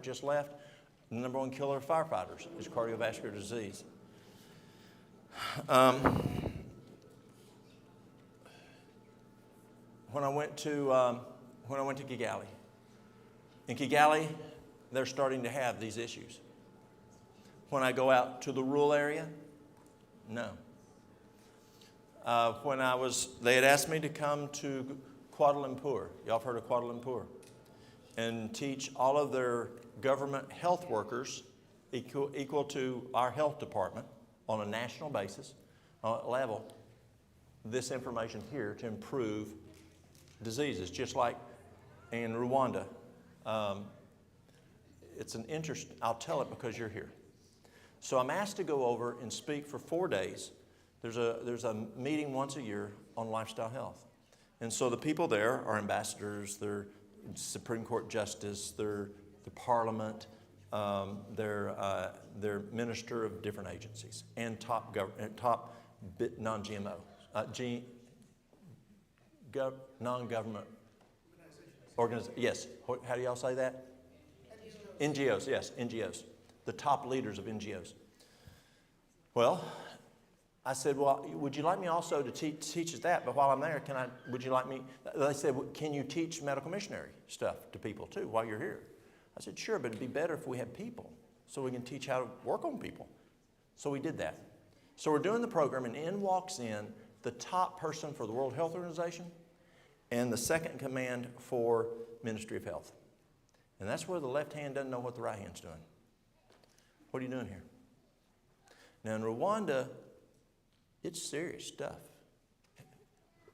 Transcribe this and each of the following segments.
just left, the number one killer of firefighters is cardiovascular disease. When I went to Kigali, in Kigali, they're starting to have these issues. When I go out to the rural area, no. They had asked me to come to Kuala Lumpur. Y'all have heard of Kuala Lumpur? And teach all of their government health workers equal to our health department on a national basis, level, this information here to improve diseases, just like in Rwanda. It's an interest, I'll tell it because you're here. So I'm asked to go over and speak for 4 days. There's a meeting once a year on lifestyle health. And so the people there are ambassadors, they're Supreme Court justice, they're the parliament, they're minister of different agencies, and top non-GMO, non-government organizations. Yes, how do y'all say that? NGOs, yes, NGOs. The top leaders of NGOs. Well, I said, well, would you like me also to teach us that? But while I'm there, would you like me? They said, well, can you teach medical missionary stuff to people too while you're here? I said, sure, but it'd be better if we had people so we can teach how to work on people. So we did that. So we're doing the program, and in walks in the top person for the World Health Organization and the second in command for Ministry of Health. And that's where the left hand doesn't know what the right hand's doing. What are you doing here? Now in Rwanda, it's serious stuff.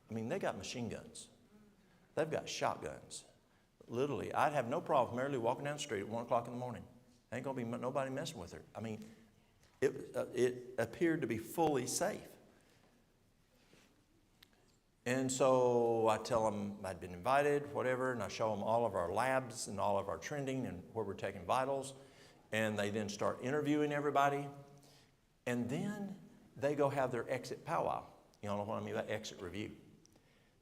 I mean, they got machine guns. They've got shotguns. Literally, I'd have no problem merely walking down the street at 1 o'clock in the morning. Ain't gonna be nobody messing with her. I mean, it appeared to be fully safe. And so I tell them I'd been invited, whatever, and I show them all of our labs and all of our trending and where we're taking vitals. And they then start interviewing everybody. And then they go have their exit powwow. You know what I mean by exit review.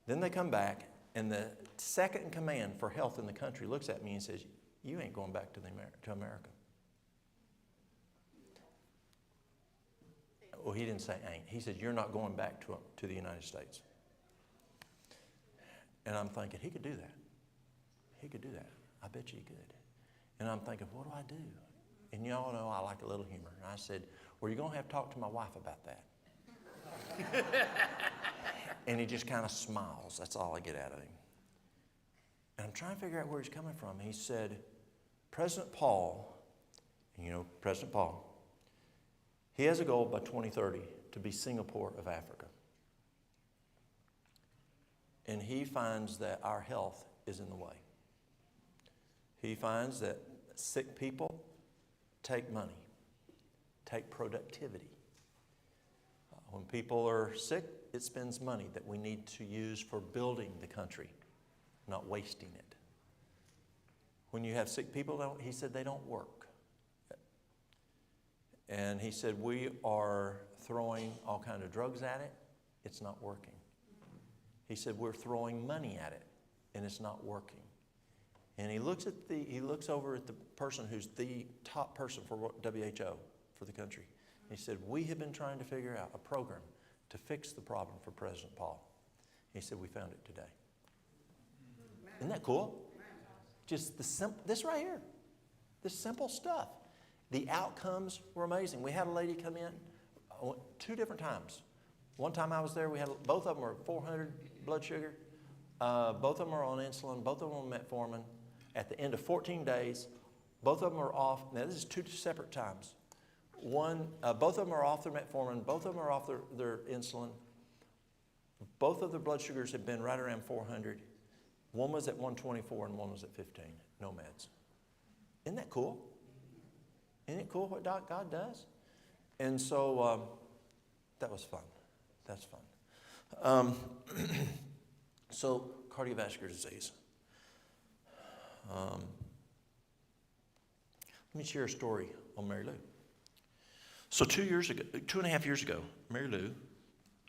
Then they come back, and the second in command for health in the country looks at me and says, you ain't going back to America. Well, he didn't say ain't. He said, you're not going back to the United States. And I'm thinking, he could do that. He could do that. I bet you he could. And I'm thinking, what do I do? And you all know I like a little humor. And I said, well, you're going to have to talk to my wife about that. And he just kind of smiles. That's all I get out of him. And I'm trying to figure out where he's coming from. He said, President Paul, and you know President Paul, he has a goal by 2030 to be Singapore of Africa. And he finds that our health is in the way. He finds that sick people take money, take productivity. When people are sick, it spends money that we need to use for building the country, not wasting it. When you have sick people, he said they don't work. And he said we are throwing all kinds of drugs at it. It's not working. He said we're throwing money at it, and it's not working. And he looks over at the person who's the top person for WHO for the country. He said, we have been trying to figure out a program to fix the problem for President Paul. He said, we found it today. Isn't that cool? Just this right here, this simple stuff. The outcomes were amazing. We had a lady come in 2 different times. One time I was there, both of them were 400 blood sugar. Both of them are on insulin. Both of them on metformin. At the end of 14 days, both of them are off. Now, this is 2 separate times. Both of them are off their metformin. Both of them are off their insulin. Both of their blood sugars have been right around 400. One was at 124 and one was at 15. No meds. Isn't that cool? Isn't it cool what God does? And so that was fun. That's fun. So cardiovascular disease. Let me share a story on Mary Lou. So 2.5 years ago, Mary Lou,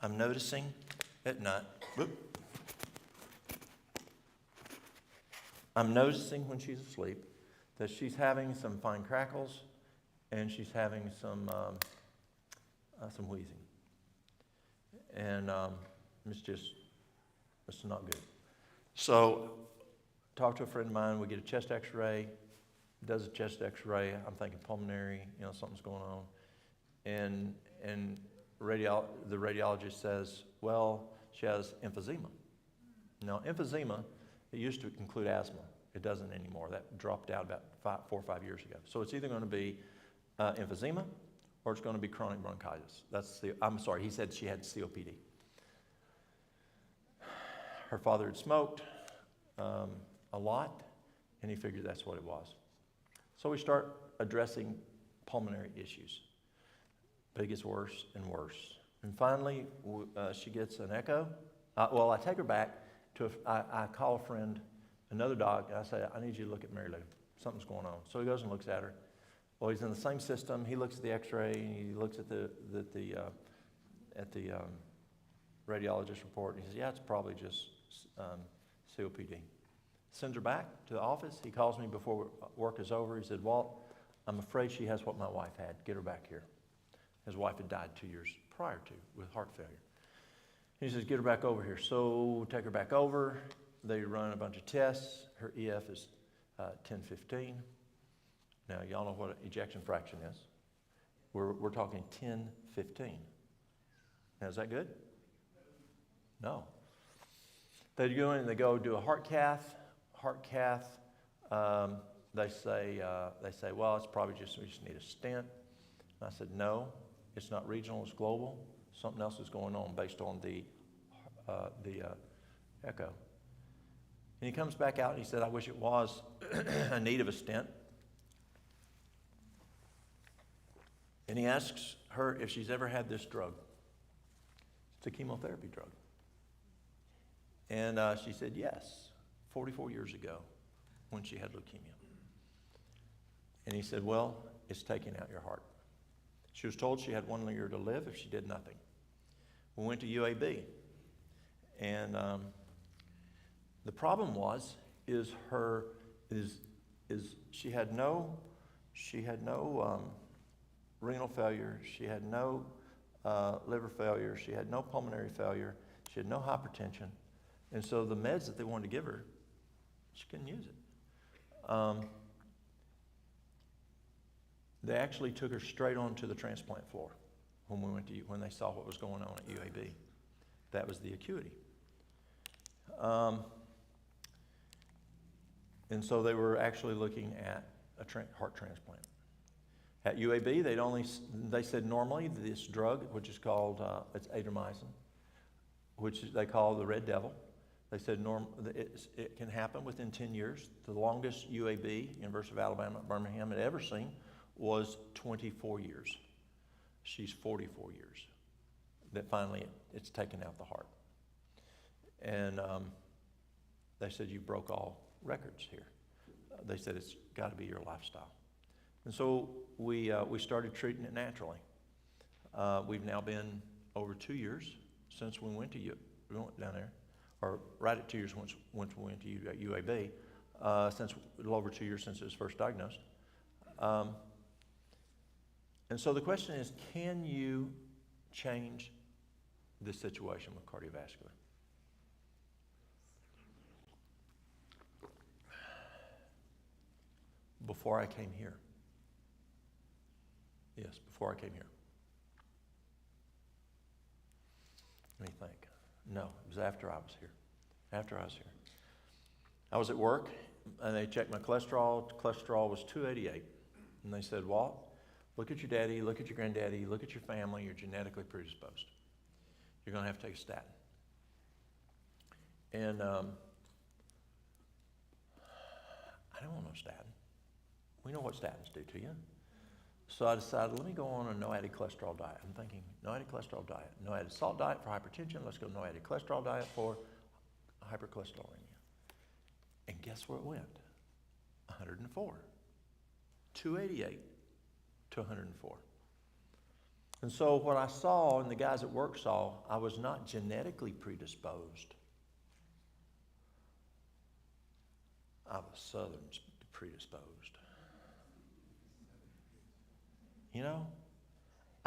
I'm noticing at night, I'm noticing when she's asleep that she's having some fine crackles, and she's having some wheezing. And it's not good. So, talk to a friend of mine. We get a chest X-ray. Does a chest X-ray. I'm thinking pulmonary. Something's going on. And the radiologist says, well, she has emphysema. Now, emphysema, it used to include asthma. It doesn't anymore. That dropped out about 4 or 5 years ago. So it's either going to be emphysema or it's going to be chronic bronchitis. He said she had COPD. Her father had smoked a lot, and he figured that's what it was. So we start addressing pulmonary issues. But it gets worse and worse. And finally, she gets an echo. I take her back to, I call a friend, another doc, and I say, I need you to look at Mary Lou. Something's going on. So he goes and looks at her. Well, he's in the same system. He looks at the X-ray, and he looks at the radiologist report, and he says, yeah, it's probably just COPD. Sends her back to the office. He calls me before work is over. He said, Walt, I'm afraid she has what my wife had. Get her back here. His wife had died 2 years prior to with heart failure. He says, get her back over here. So take her back over. They run a bunch of tests. Her EF is 1015. Now, y'all know what ejection fraction is. We're talking 1015. Now, is that good? No. They go in and they go do a heart cath. They say, well, it's probably we just need a stent. And I said, no, it's not regional, it's global. Something else is going on based on the echo. And he comes back out and he said, I wish it was a need of a stent. And he asks her if she's ever had this drug. It's a chemotherapy drug. And she said, yes, 44 years ago when she had leukemia. And he said, well, it's taking out your heart. She was told she had 1 year to live if she did nothing. We went to UAB. And the problem she had no renal failure, she had no liver failure, she had no pulmonary failure, she had no hypertension. And so the meds that they wanted to give her, she couldn't use it. They actually took her straight onto the transplant floor when they saw what was going on at UAB. That was the acuity. And so they were actually looking at a heart transplant. At UAB, they said normally this drug, which is called, it's Adriamycin, which they call the red devil. They said it can happen within 10 years. The longest UAB, University of Alabama at Birmingham, had ever seen was 24 years. She's 44 years. That finally it's taken out the heart. And they said, you broke all records here. They said, it's got to be your lifestyle. And so we started treating it naturally. We've now been over 2 years since we went down there, or right at 2 years once we went to UAB, since a little over 2 years since it was first diagnosed. And so the question is, can you change this situation with cardiovascular? Before I came here. Yes, before I came here. Let me think. No, it was after I was here. After I was here. I was at work, and they checked my cholesterol. Cholesterol was 288. And they said, Walt, look at your daddy, look at your granddaddy, look at your family. You're genetically predisposed. You're going to have to take a statin. And I don't want no statin. We know what statins do to you. So I decided, let me go on a no added cholesterol diet. I'm thinking, no added cholesterol diet. No added salt diet for hypertension. Let's go no added cholesterol diet for hypercholesterolemia. And guess where it went? 104. 288 to 104. And so what I saw, and the guys at work saw, I was not genetically predisposed. I was Southern predisposed. You know,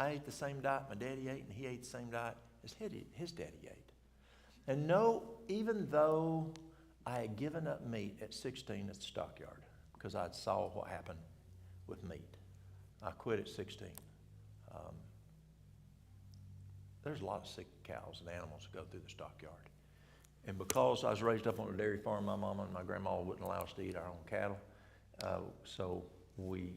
I ate the same diet my daddy ate, and he ate the same diet as his daddy ate. And no, even though I had given up meat at 16 at the stockyard because I saw what happened with meat. I quit at 16. There's a lot of sick cows and animals that go through the stockyard. And because I was raised up on a dairy farm, my mama and my grandma wouldn't allow us to eat our own cattle. So we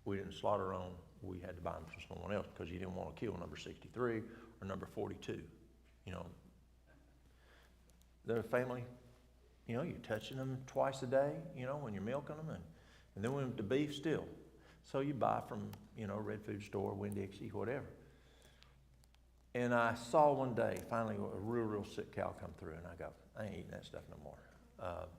didn't slaughter our own. We had to buy them from someone else because you didn't want to kill number 63 or number 42. You know, they're a family. You know, you're touching them twice a day, you know, when you're milking them. And then when the beef still. So you buy from, you know, Red Food Store, Winn-Dixie, whatever. And I saw one day, finally, a real sick cow come through, and I go, I ain't eating that stuff no more.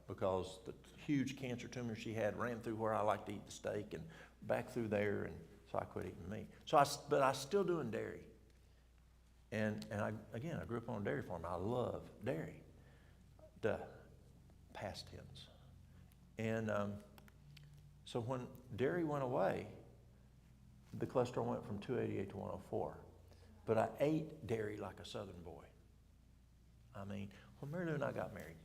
Because the huge cancer tumor she had ran through where I like to eat the steak and back through there, and so I quit eating meat. But I still doing dairy. And I grew up on a dairy farm. I love dairy. Duh, past tense. And so when dairy went away, the cholesterol went from 288 to 104. But I ate dairy like a Southern boy. I mean, when Mary Lou and I got married,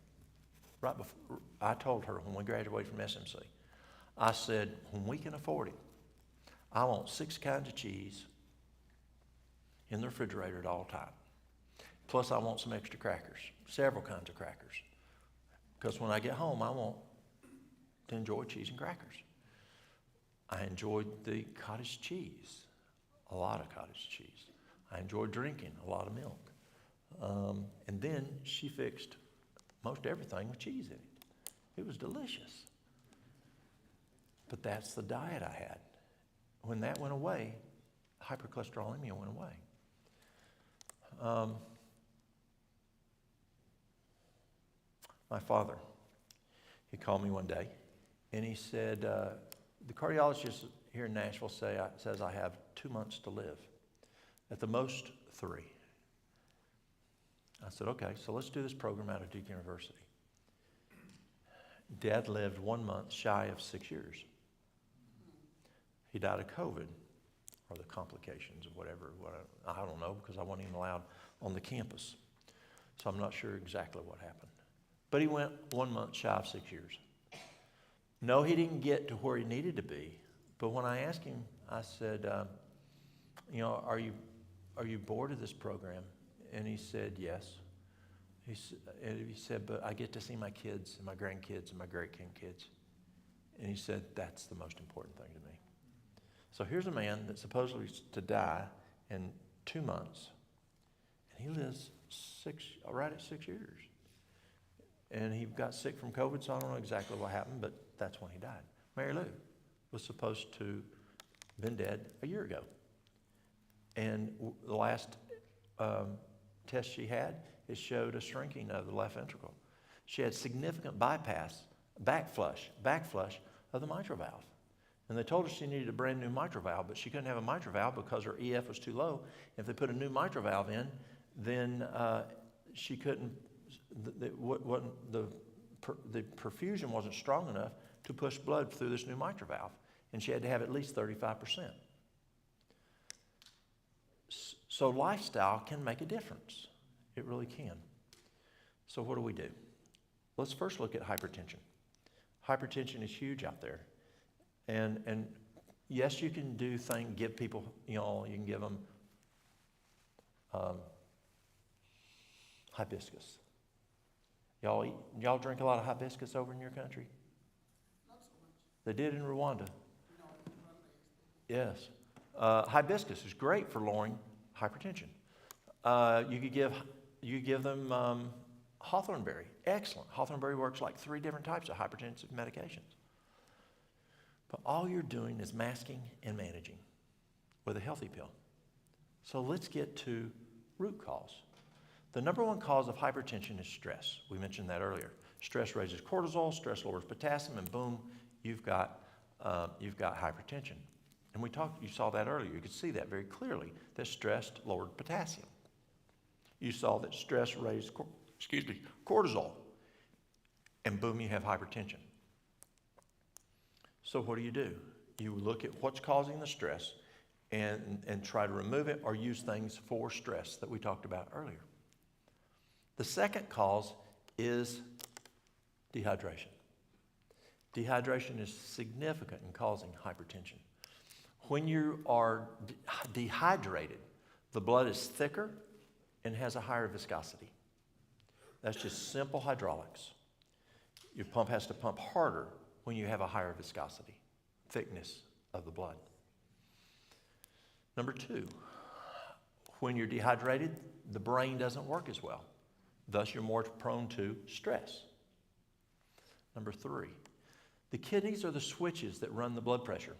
right before, I told her when we graduated from SMC, I said, when we can afford it, I want 6 kinds of cheese in the refrigerator at all time. Plus, I want some extra crackers, several kinds of crackers. Because when I get home, I want to enjoy cheese and crackers. I enjoyed the cottage cheese, a lot of cottage cheese. I enjoyed drinking a lot of milk. And then she fixed most everything with cheese in it. It was delicious. But that's the diet I had. When that went away, hypercholesterolemia went away. My father, he called me one day, and he said, the cardiologist here in Nashville says I have 2 months to live. At the most, 3. I said, okay, so let's do this program out of Duke University. Dad lived 1 month shy of 6 years. He died of COVID, or the complications of whatever. I don't know, because I wasn't even allowed on the campus. So I'm not sure exactly what happened. But he went 1 month shy of 6 years. No, he didn't get to where he needed to be. But when I asked him, I said, you know, are you bored of this program? And he said, yes. He said, but I get to see my kids and my grandkids and my great-grandkids. And he said, that's the most important thing to me. So here's a man that's supposedly to die in 2 months. And he lives right at 6 years. And he got sick from COVID, so I don't know exactly what happened, but that's when he died. Mary Lou was supposed to have been dead a year ago. And the last test she had, it showed a shrinking of the left ventricle. She had significant backflush of the mitral valve. And they told her she needed a brand new mitral valve, but she couldn't have a mitral valve because her EF was too low. If they put a new mitral valve in, then she couldn't, the perfusion wasn't strong enough to push blood through this new mitral valve. And she had to have at least 35%. So lifestyle can make a difference. It really can. So what do? Let's first look at hypertension. Hypertension is huge out there. And yes, you can do things, give people, you know, you can give them hibiscus. Y'all drink a lot of hibiscus over in your country? Not so much. They did in Rwanda. No, in Rwanda. Yes. Hibiscus is great for lowering hypertension. You could give them hawthornberry. Excellent. Hawthornberry works like 3 different types of hypertensive medications. But all you're doing is masking and managing with a healthy pill. So let's get to root cause. The number 1 cause of hypertension is stress. We mentioned that earlier. Stress raises cortisol, stress lowers potassium, and boom, you've got hypertension. And you saw that earlier. You could see that very clearly, that stress lowered potassium. You saw that stress raised cortisol, and boom, you have hypertension. So what do? You look at what's causing the stress, and try to remove it or use things for stress that we talked about earlier. The second cause is dehydration. Dehydration is significant in causing hypertension. When you are dehydrated, the blood is thicker and has a higher viscosity. That's just simple hydraulics. Your pump has to pump harder when you have a higher viscosity, thickness of the blood. Number two, when you're dehydrated, the brain doesn't work as well. Thus, you're more prone to stress. Number three, the kidneys are the switches that run the blood pressure.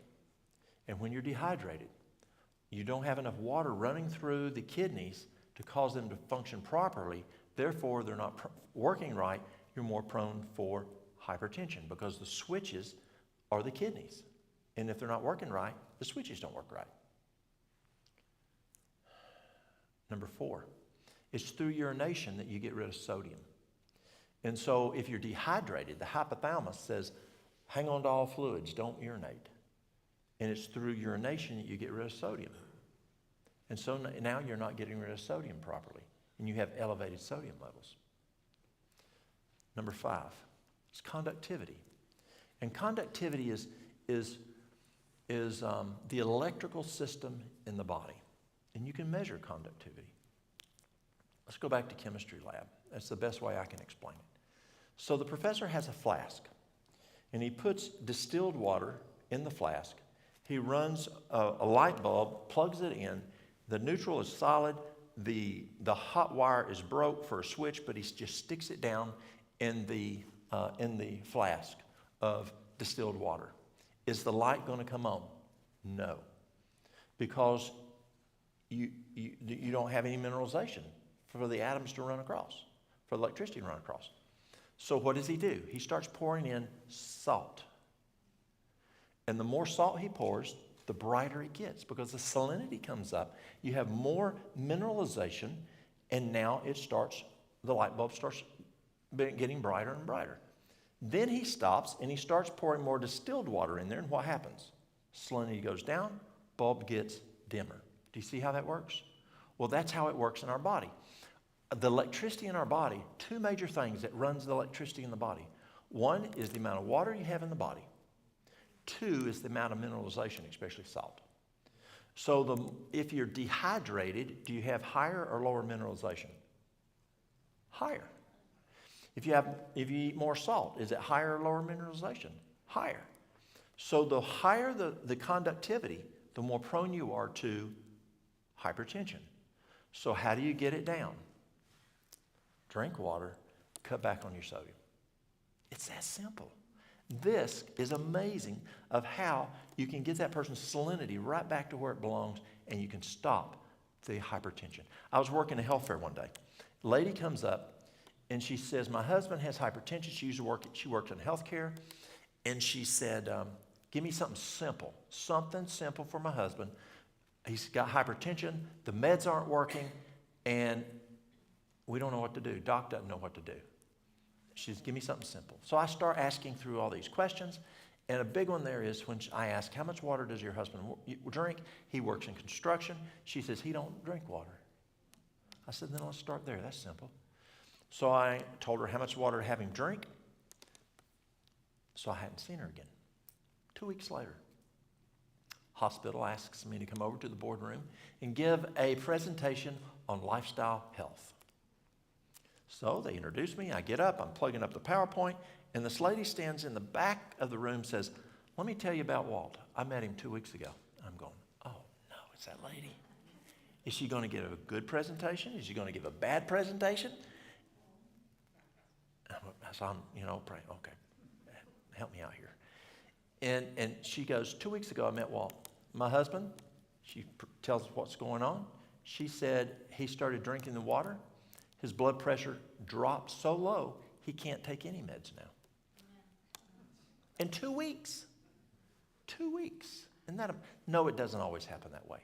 And when you're dehydrated, you don't have enough water running through the kidneys to cause them to function properly. Therefore, they're not working right. You're more prone for hypertension because the switches are the kidneys. And if they're not working right, the switches don't work right. Number four, it's through urination that you get rid of sodium. And so if you're dehydrated, the hypothalamus says, hang on to all fluids, don't urinate. And it's through urination that you get rid of sodium. And so now you're not getting rid of sodium properly, and you have elevated sodium levels. Number five is conductivity. And conductivity is the electrical system in the body. And you can measure conductivity. Let's go back to chemistry lab. That's the best way I can explain it. So the professor has a flask, and he puts distilled water in the flask. He runs a light bulb, plugs it in. The neutral is solid. The hot wire is broke for a switch, but he just sticks it down in the flask of distilled water. Is the light going to come on? No, because you don't have any mineralization for the atoms to run across, for the electricity to run across. So what does he do? He starts pouring in salt. And the more salt he pours, the brighter it gets because the salinity comes up. You have more mineralization, and now the light bulb starts getting brighter and brighter. Then he stops and he starts pouring more distilled water in there, and what happens? Salinity goes down, bulb gets dimmer. Do you see how that works? Well, that's how it works in our body. The electricity in our body, two major things that runs the electricity in the body. One is the amount of water you have in the body. Two is the amount of mineralization, especially salt. So if you're dehydrated, do you have higher or lower mineralization? Higher. If you eat more salt, is it higher or lower mineralization? Higher. So the higher the conductivity, the more prone you are to hypertension. So how do you get it down? Drink water, cut back on your sodium. It's that simple. This is amazing of how you can get that person's salinity right back to where it belongs, and you can stop the hypertension. I was working a health fair one day. A lady comes up and she says, my husband has hypertension. She works in healthcare, and she said, give me something simple for my husband. He's got hypertension, the meds aren't working, and we don't know what to do. Doc doesn't know what to do. She says, give me something simple. So I start asking through all these questions, and a big one there is when I ask, how much water does your husband drink? He works in construction. She says, he don't drink water. I said, then let's start there. That's simple. So I told her how much water to have him drink. So I hadn't seen her again. 2 weeks later, hospital asks me to come over to the boardroom and give a presentation on lifestyle health. So they introduce me. I get up. I'm plugging up the PowerPoint. And this lady stands in the back of the room and says, let me tell you about Walt. I met him 2 weeks ago. I'm going, oh, no, it's that lady. Is she going to give a good presentation? Is she going to give a bad presentation? So I'm, praying, okay, help me out here. And she goes, 2 weeks ago, I met Walt. My husband, she tells us what's going on. She said he started drinking the water. His blood pressure dropped so low, he can't take any meds now. In 2 weeks. 2 weeks. No, it doesn't always happen that way.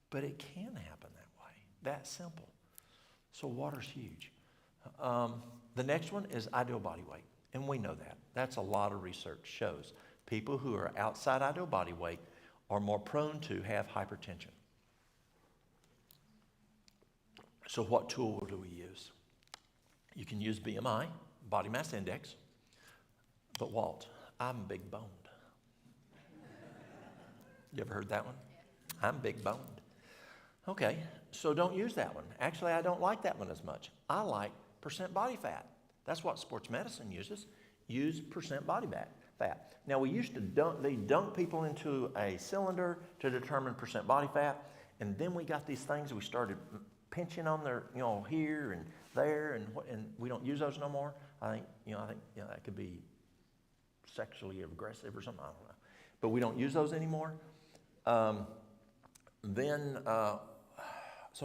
But it can happen that way. That simple. So water's huge. The next one is ideal body weight. And we know that. That's a lot of research shows. People who are outside ideal body weight are more prone to have hypertension. So what tool do we use? You can use BMI, body mass index, but Walt, I'm big boned. You ever heard that one? I'm big boned. Okay, so don't use that one. Actually, I don't like that one as much. I like percent body fat. That's what sports medicine uses. Use percent body fat. Now, we used to dunk people into a cylinder to determine percent body fat, and then we got these things we started pinching on their, here and there, and we don't use those no more. I think that could be sexually aggressive or something. I don't know, but we don't use those anymore. So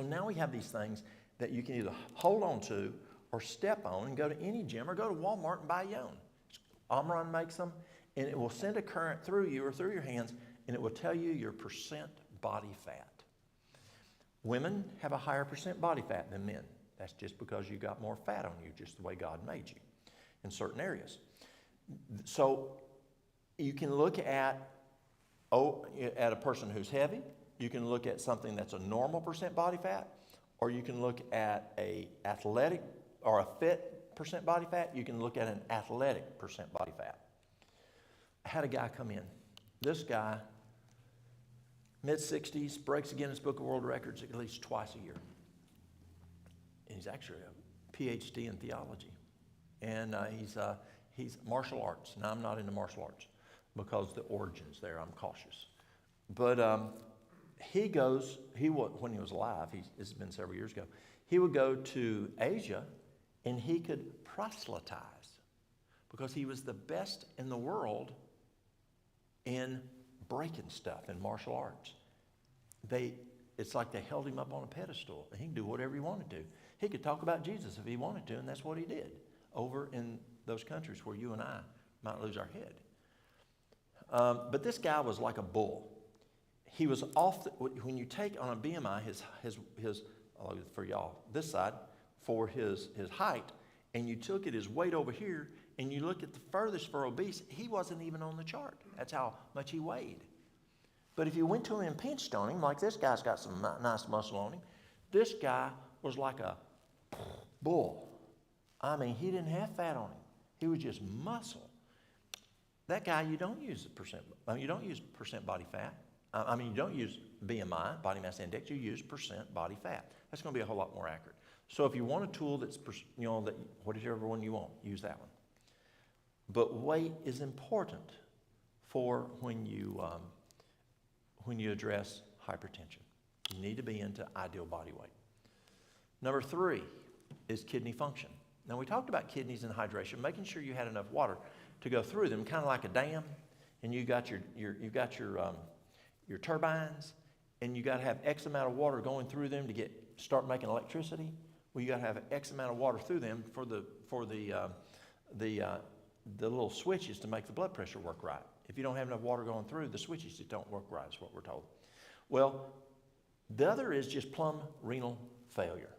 now we have these things that you can either hold on to or step on and go to any gym or go to Walmart and buy your own. Omron makes them, and it will send a current through you or through your hands, and it will tell you your percent body fat. Women have a higher percent body fat than men. That's just because you got more fat on you, just the way God made you in certain areas. So you can look at a person who's heavy. You can look at something that's a normal percent body fat, or you can look at a athletic or a fit percent body fat. You can look at an athletic percent body fat. I had a guy come in. This guy, mid-60s, breaks a Guinness Book of World Records at least twice a year. And he's actually a PhD in theology. And he's martial arts. Now, I'm not into martial arts because the origins there, I'm cautious. But when he was alive, this has been several years ago, he would go to Asia and he could proselytize because he was the best in the world in breaking stuff in martial arts. It's like they held him up on a pedestal, and he can do whatever he wanted to. He could talk about Jesus if he wanted to, and that's what he did over in those countries where you and I might lose our head. But this guy was like a bull. He was when you take on a BMI, his for y'all, this side, for his height, and you took his weight over here, and you look at the furthest for obese, he wasn't even on the chart. That's how much he weighed. But if you went to him and pinched on him, like this guy's got some nice muscle on him, this guy was like a bull. I mean, he didn't have fat on him. He was just muscle. That guy, you don't use percent body fat. You don't use BMI, body mass index. You use percent body fat. That's going to be a whole lot more accurate. So if you want a tool that's, that whatever one you want, use that one. But weight is important for when you address hypertension. You need to be into ideal body weight. Number 3 is kidney function. Now, we talked about kidneys and hydration, making sure you had enough water to go through them, kind of like a dam, and you got your turbines, and you got to have X amount of water going through them to start making electricity. Well, you got to have X amount of water through them for the little switches to make the blood pressure work right. If you don't have enough water going through, the switches just don't work right, is what we're told. Well, the other is just plumb renal failure.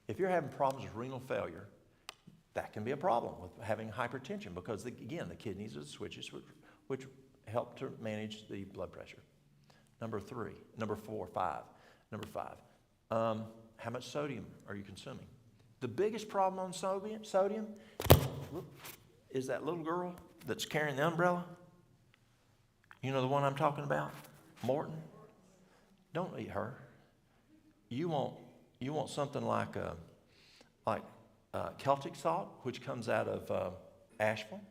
If you're having problems with renal failure, that can be a problem with having hypertension because, the kidneys are the switches which help to manage the blood pressure. Number 5. How much sodium are you consuming? The biggest problem on sodium is that little girl that's carrying the umbrella. You know the one I'm talking about? Morton? Don't eat her. You want something like Celtic salt, which comes out of Asheville,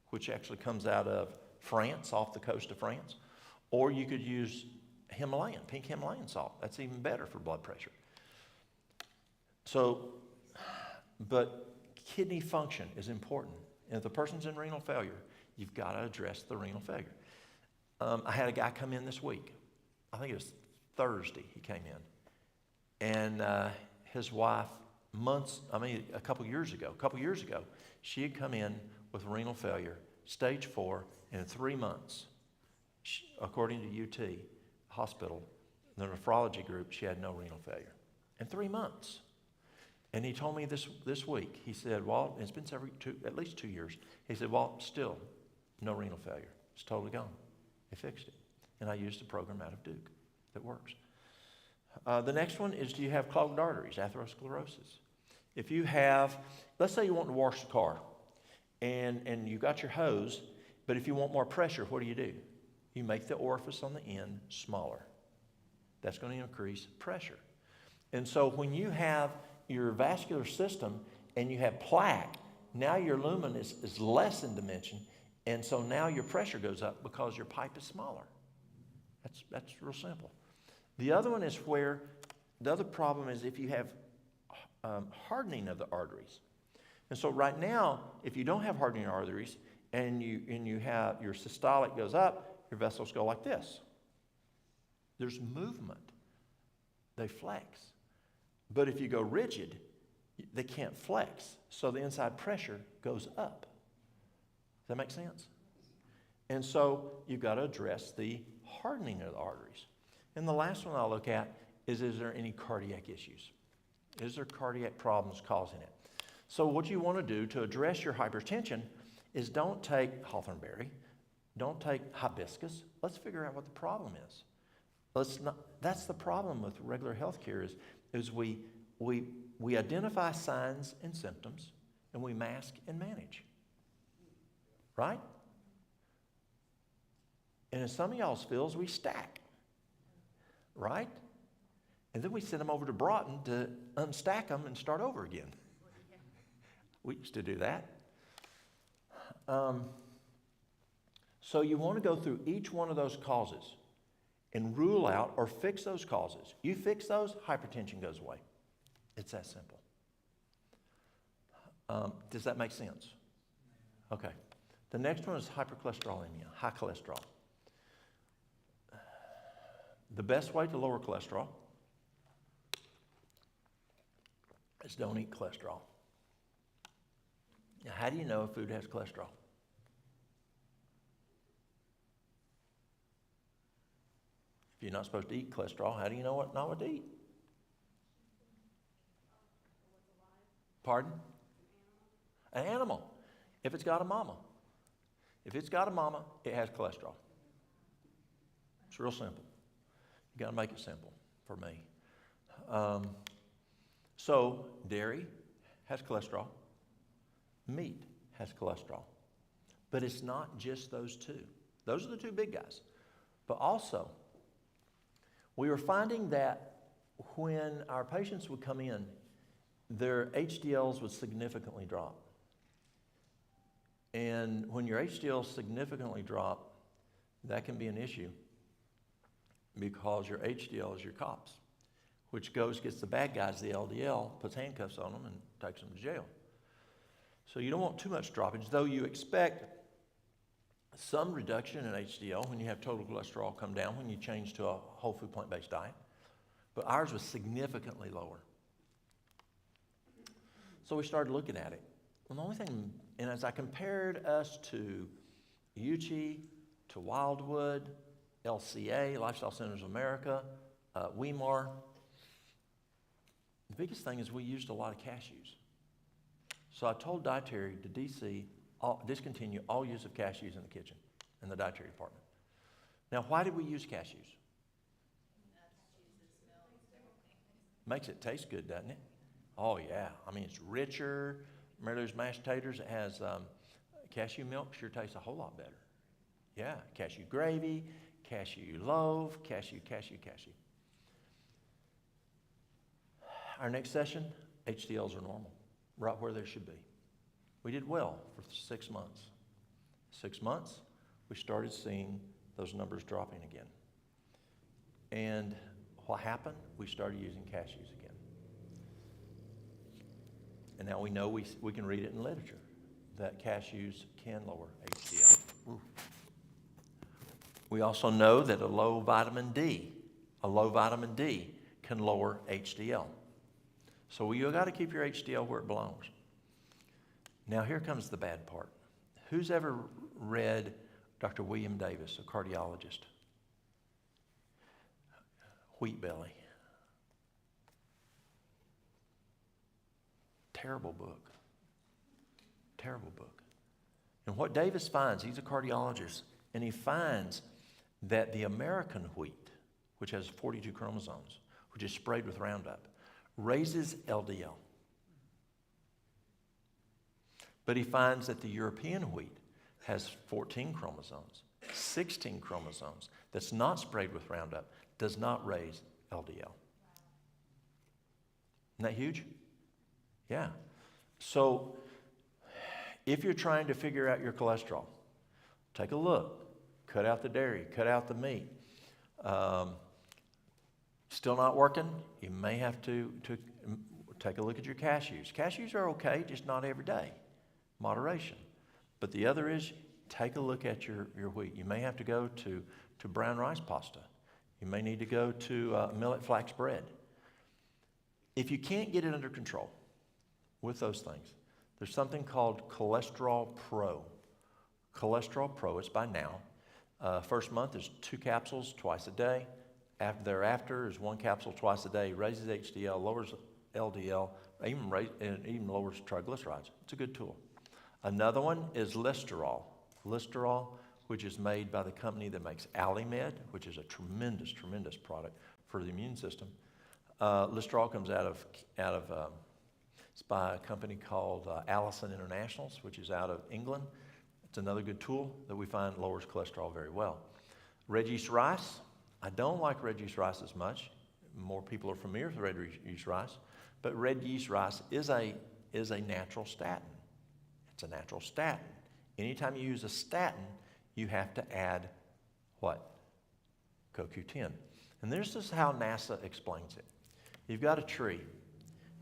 which actually comes out of France, off the coast of France. Or you could use pink Himalayan salt. That's even better for blood pressure. So, but kidney function is important. And if the person's in renal failure, you've got to address the renal failure. I had a guy come in this week. I think it was Thursday he came in. And his wife, a couple years ago, she had come in with renal failure, stage 4, and in 3 months, according to UT Hospital, the nephrology group, she had no renal failure. In 3 months. And he told me this week, he said, Walt, it's been at least 2 years. He said, Walt, still no renal failure. It's totally gone. They fixed it. And I used a program out of Duke that works. The next one is, do you have clogged arteries, atherosclerosis? If you have, let's say you want to wash the car, and you got your hose, but if you want more pressure, what do? You make the orifice on the end smaller. That's going to increase pressure. And so when you have your vascular system and you have plaque, now your lumen is less in dimension, and so now your pressure goes up because your pipe is smaller. That's real simple. The other one is where, the other problem is if you have hardening of the arteries. And so right now, if you don't have hardening arteries and you have your systolic goes up, your vessels go like this. There's movement. They flex. But if you go rigid, they can't flex. So the inside pressure goes up. Does that make sense? And so you've got to address the hardening of the arteries. And the last one I'll look at is there any cardiac issues? Is there cardiac problems causing it? So what you want to do to address your hypertension is don't take hawthornberry, don't take hibiscus. Let's figure out what the problem is. That's the problem with regular health care is we identify signs and symptoms and we mask and manage. Right? And in some of y'all's fields, we stack. Right? And then we send them over to Broughton to unstack them and start over again. We used to do that. So you want to go through each one of those causes and rule out or fix those causes. You fix those, hypertension goes away. It's that simple. Does that make sense? Okay. The next one is hypercholesterolemia, high cholesterol. The best way to lower cholesterol is don't eat cholesterol. Now, how do you know if food has cholesterol? If you're not supposed to eat cholesterol, how do you know not what to eat? Pardon? An animal. If it's got a mama. If it's got a mama, it has cholesterol. It's real simple. You got to make it simple for me. So dairy has cholesterol. Meat has cholesterol. But it's not just those two. Those are the two big guys. But also, we were finding that when our patients would come in, their HDLs would significantly drop. And when your HDLs significantly drop, that can be an issue because your HDL is your cops, which gets the bad guys, the LDL, puts handcuffs on them and takes them to jail. So you don't want too much droppage, though you expect some reduction in HDL when you have total cholesterol come down when you change to a whole food plant-based diet. But ours was significantly lower. So we started looking at it. And the only thing, and as I compared us to UCHI, to Wildwood, LCA, Lifestyle Centers of America, Weimar, the biggest thing is we used a lot of cashews. So I told dietary to discontinue all use of cashews in the kitchen, in the dietary department. Now, why did we use cashews? Makes it taste good, doesn't it? Oh, yeah. I mean, it's richer. Remember those mashed taters that has cashew milk? Sure tastes a whole lot better. Yeah, cashew gravy, cashew loaf, cashew. Our next session, HDLs are normal, right where they should be. We did well for 6 months. 6 months, we started seeing those numbers dropping again. And what happened? We started using cashews again. And now we know we can read it in literature that cashews can lower HDL. Ooh. We also know that a low vitamin D can lower HDL. So you got to keep your HDL where it belongs. Now here comes the bad part. Who's ever read Dr. William Davis, a cardiologist? Wheat belly. Terrible book. Terrible book. And what Davis finds, he's a cardiologist, and he finds that the American wheat, which has 42 chromosomes, which is sprayed with Roundup, raises LDL. But he finds that the European wheat has 14 chromosomes, 16 chromosomes, that's not sprayed with Roundup, does not raise LDL. Isn't that huge? Yeah. So if you're trying to figure out your cholesterol, take a look. Cut out the dairy, cut out the meat. Still not working? You may have to take a look at your cashews. Cashews are okay, just not every day. Moderation. But the other is, take a look at your wheat. You may have to go to brown rice pasta. You may need to go to millet flax bread. If you can't get it under control with those things, there's something called Cholesterol Pro. Cholesterol Pro, it's by now. First month is 2 capsules twice a day. Thereafter is 1 capsule twice a day. Raises HDL, lowers LDL, even lowers triglycerides. It's a good tool. Another one is Listerol. Listerol, which is made by the company that makes Alimed, which is a tremendous, tremendous product for the immune system. Listerol comes out of it's by a company called Allison Internationals, which is out of England. It's another good tool that we find lowers cholesterol very well. Red yeast rice. I don't like red yeast rice as much. More people are familiar with red yeast rice. But red yeast rice is a natural statin. It's a natural statin. Anytime you use a statin, you have to add what? CoQ10. And this is how NASA explains it. You've got a tree.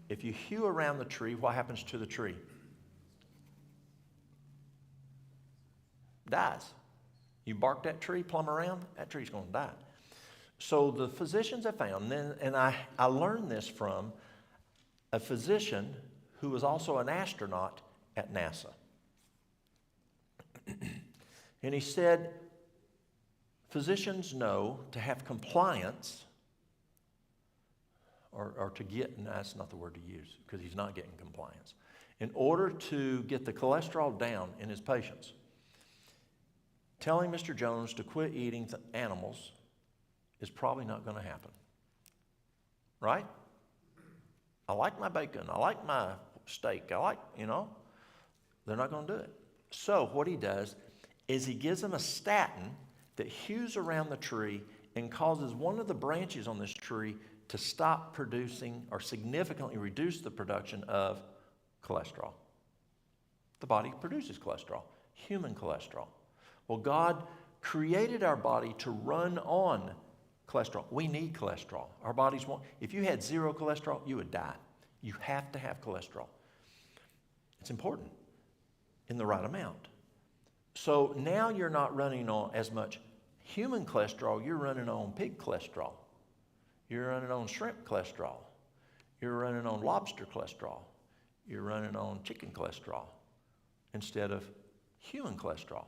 If you hew around the tree, what happens to the tree? Dies. You bark that tree plumb around, that tree's going to die. So the physicians have found, and I learned this from a physician who was also an astronaut at NASA. And he said, physicians know to have compliance, or to get, and that's not the word to use, because he's not getting compliance. In order to get the cholesterol down in his patients, telling Mr. Jones to quit eating animals is probably not going to happen. Right? I like my bacon. I like my steak. They're not going to do it. So what he does is he gives them a statin that hews around the tree and causes one of the branches on this tree to stop producing or significantly reduce the production of cholesterol. The body produces cholesterol, human cholesterol. Well, God created our body to run on cholesterol. We need cholesterol. Our bodies won't. If you had 0 cholesterol, you would die. You have to have cholesterol. It's important in the right amount. So now you're not running on as much human cholesterol, you're running on pig cholesterol. You're running on shrimp cholesterol. You're running on lobster cholesterol. You're running on chicken cholesterol instead of human cholesterol.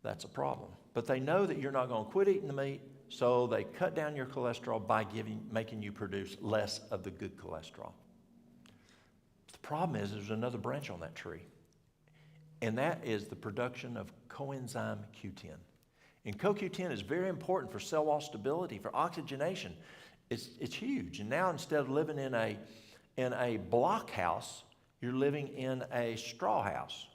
That's a problem. But they know that you're not going to quit eating the meat, so they cut down your cholesterol by making you produce less of the good cholesterol. The problem is there's another branch on that tree, and that is the production of coenzyme Q10. And CoQ10 is very important for cell wall stability, for oxygenation. It's huge. And now instead of living in a block house, you're living in a straw house.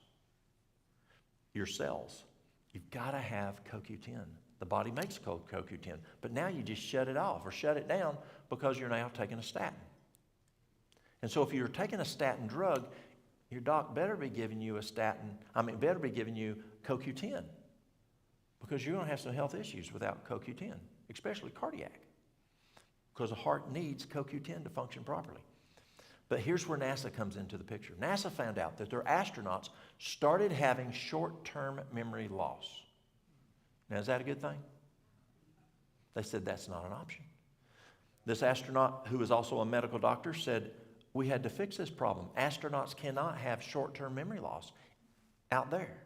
Your cells. You've got to have CoQ10. The body makes CoQ10, but now you just shut it off or shut it down because you're now taking a statin. And so if you're taking a statin drug, your doc better be giving you better be giving you CoQ10, because you're going to have some health issues without CoQ10, especially cardiac, because the heart needs CoQ10 to function properly. But here's where NASA comes into the picture. NASA found out that their astronauts started having short-term memory loss. Now, is that a good thing? They said that's not an option. This astronaut, who was also a medical doctor, said, we had to fix this problem. Astronauts cannot have short-term memory loss out there.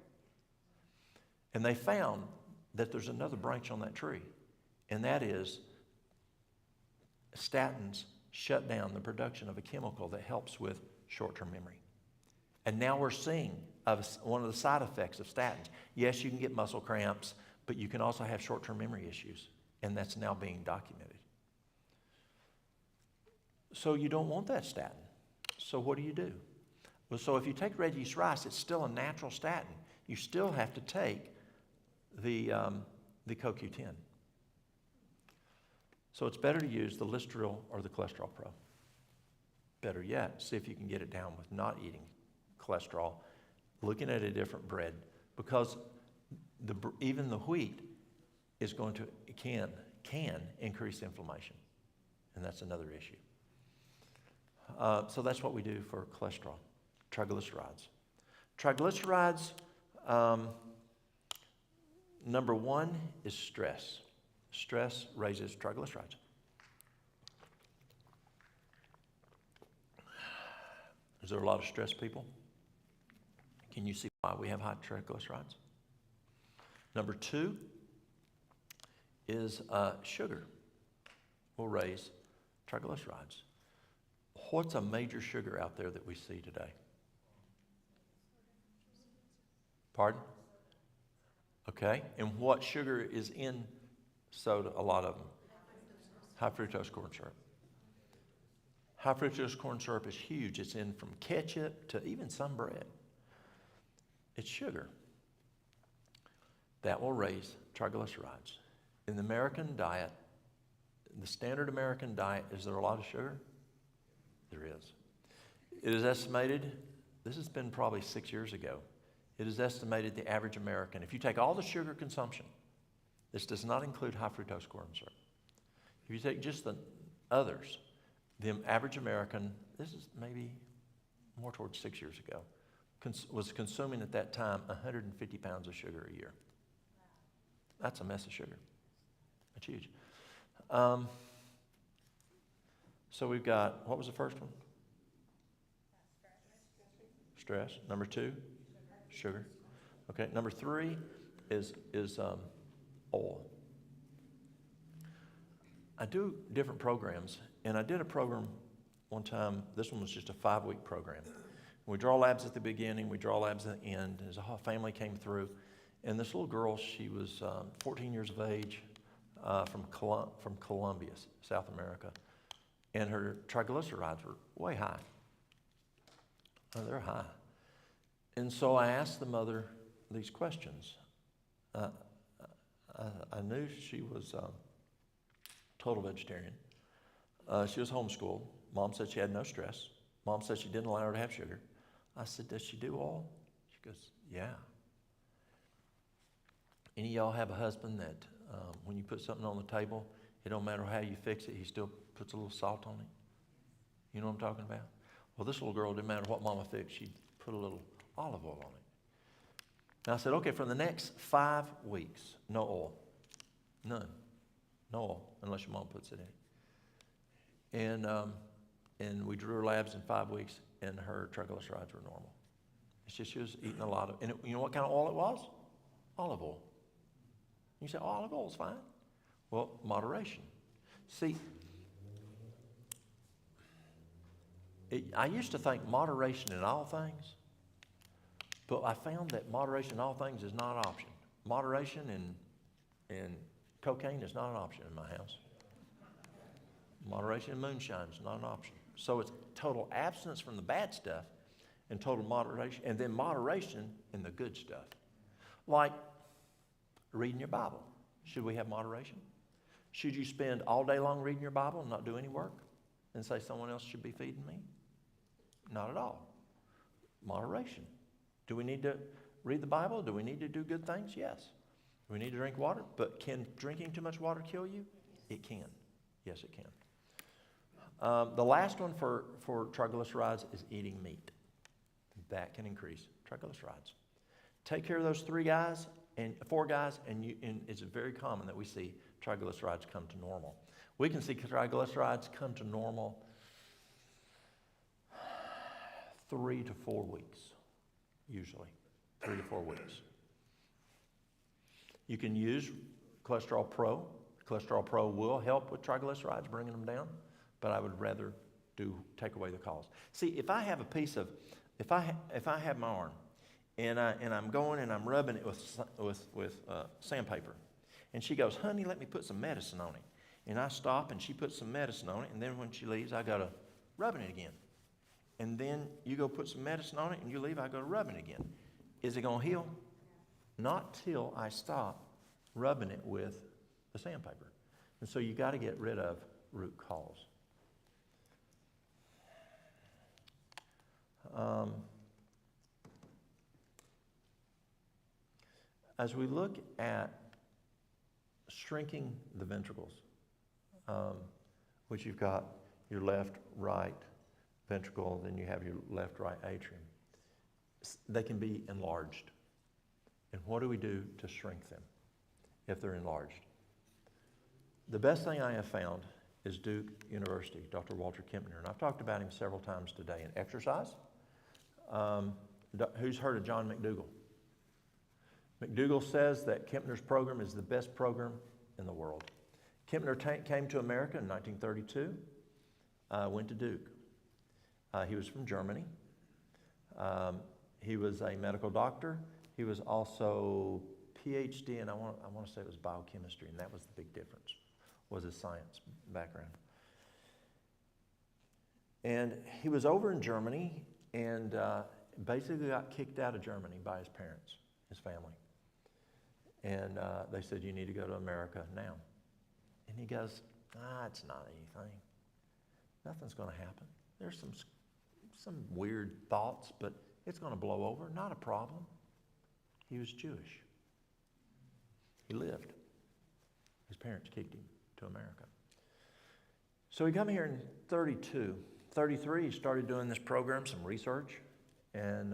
And they found that there's another branch on that tree, and that is statins shut down the production of a chemical that helps with short-term memory. And now we're seeing one of the side effects of statins. Yes, you can get muscle cramps, But you can also have short-term memory issues, and that's now being documented. So you don't want that statin. So what do? Well, so if you take Reggie's rice, it's still a natural statin. You still have to take the CoQ10. So it's better to use the Listeril or the Cholesterol Pro. Better yet, see if you can get it down with not eating cholesterol, looking at a different bread, because even the wheat is going to can increase inflammation, and that's another issue. So that's what we do for cholesterol. Triglycerides. Triglycerides, number one is stress. Stress raises triglycerides. Is there a lot of stressed people? Can you see why we have high triglycerides? Number two is sugar will raise triglycerides. What's a major sugar out there that we see today? Pardon? Okay, and what sugar is in soda? A lot of them. High fructose corn syrup. High fructose corn syrup is huge. It's in from ketchup to even some bread. It's sugar. That will raise triglycerides. In the American diet, the standard American diet, is there a lot of sugar? There is. It is estimated, this has been probably 6 years ago, it is estimated the average American, if you take all the sugar consumption, this does not include high fructose corn syrup. If you take just the others, the average American, this is maybe more towards 6 years ago, was consuming at that time 150 pounds of sugar a year. That's a mess of sugar. That's huge. So we've got, what was the first one? Stress. Number two? Sugar. Okay, number three is oil. I do different programs, and I did a program one time. This one was just a 5-week program. We draw labs at the beginning, we draw labs at the end. As a whole family came through, and this little girl, she was 14 years of age, from Colombia, South America, and her triglycerides were way high. Oh, they're high. And so I asked the mother these questions. I knew she was total vegetarian. She was homeschooled. Mom said she had no stress. Mom said she didn't allow her to have sugar. I said, does she do oil? She goes, yeah. Any of y'all have a husband that when you put something on the table, it don't matter how you fix it, he still puts a little salt on it? You know what I'm talking about? Well, this little girl, didn't matter what Mama fixed, she'd put a little olive oil on it. And I said, okay, for the next 5 weeks, no oil. None. No oil, unless your mom puts it in it. And we drew her labs in 5 weeks, and her triglycerides were normal. It's just she was eating a lot of, and you know what kind of oil it was? Olive oil. You say, olive oil is fine. Well, moderation. See, I used to think moderation in all things, but I found that moderation in all things is not an option. Moderation in cocaine is not an option in my house. Moderation in moonshine is not an option. So it's total abstinence from the bad stuff and total moderation, and then moderation in the good stuff. Like reading your Bible. Should we have moderation? Should you spend all day long reading your Bible and not do any work and say someone else should be feeding me? Not at all. Moderation. Do we need to read the Bible? Do we need to do good things? Yes. Do we need to drink water? But can drinking too much water kill you? It can. Yes, it can. The last one for triglycerides is eating meat. That can increase triglycerides. Take care of those 4 guys, and it's very common that we see triglycerides come to normal. We can see triglycerides come to normal 3 to 4 weeks, usually 3 to 4 weeks. You can use Cholesterol Pro. Cholesterol Pro will help with triglycerides, bringing them down, but I would rather take away the cause. See, if I have a piece of, if I have my arm, And I'm going and I'm rubbing it with sandpaper. And she goes, honey, let me put some medicine on it. And I stop and she puts some medicine on it. And then when she leaves, I go to rubbing it again. And then you go put some medicine on it and you leave, I go to rubbing it again. Is it going to heal? Not till I stop rubbing it with the sandpaper. And so you got to get rid of root cause. As we look at shrinking the ventricles, which you've got your left, right ventricle, then you have your left, right atrium, they can be enlarged. And what do we do to shrink them if they're enlarged? The best thing I have found is Duke University, Dr. Walter Kempner, and I've talked about him several times today. In exercise, who's heard of John McDougall? McDougall says that Kempner's program is the best program in the world. Kempner came to America in 1932, went to Duke. He was from Germany. He was a medical doctor. He was also PhD, and I want to say it was biochemistry, and that was the big difference, was his science background. And he was over in Germany and basically got kicked out of Germany by his parents, his family. And they said, you need to go to America now. And he goes, it's not anything. Nothing's going to happen. There's some weird thoughts, but it's going to blow over. Not a problem. He was Jewish. He lived. His parents kicked him to America. So he come here in 32. 33, he started doing this program, some research, and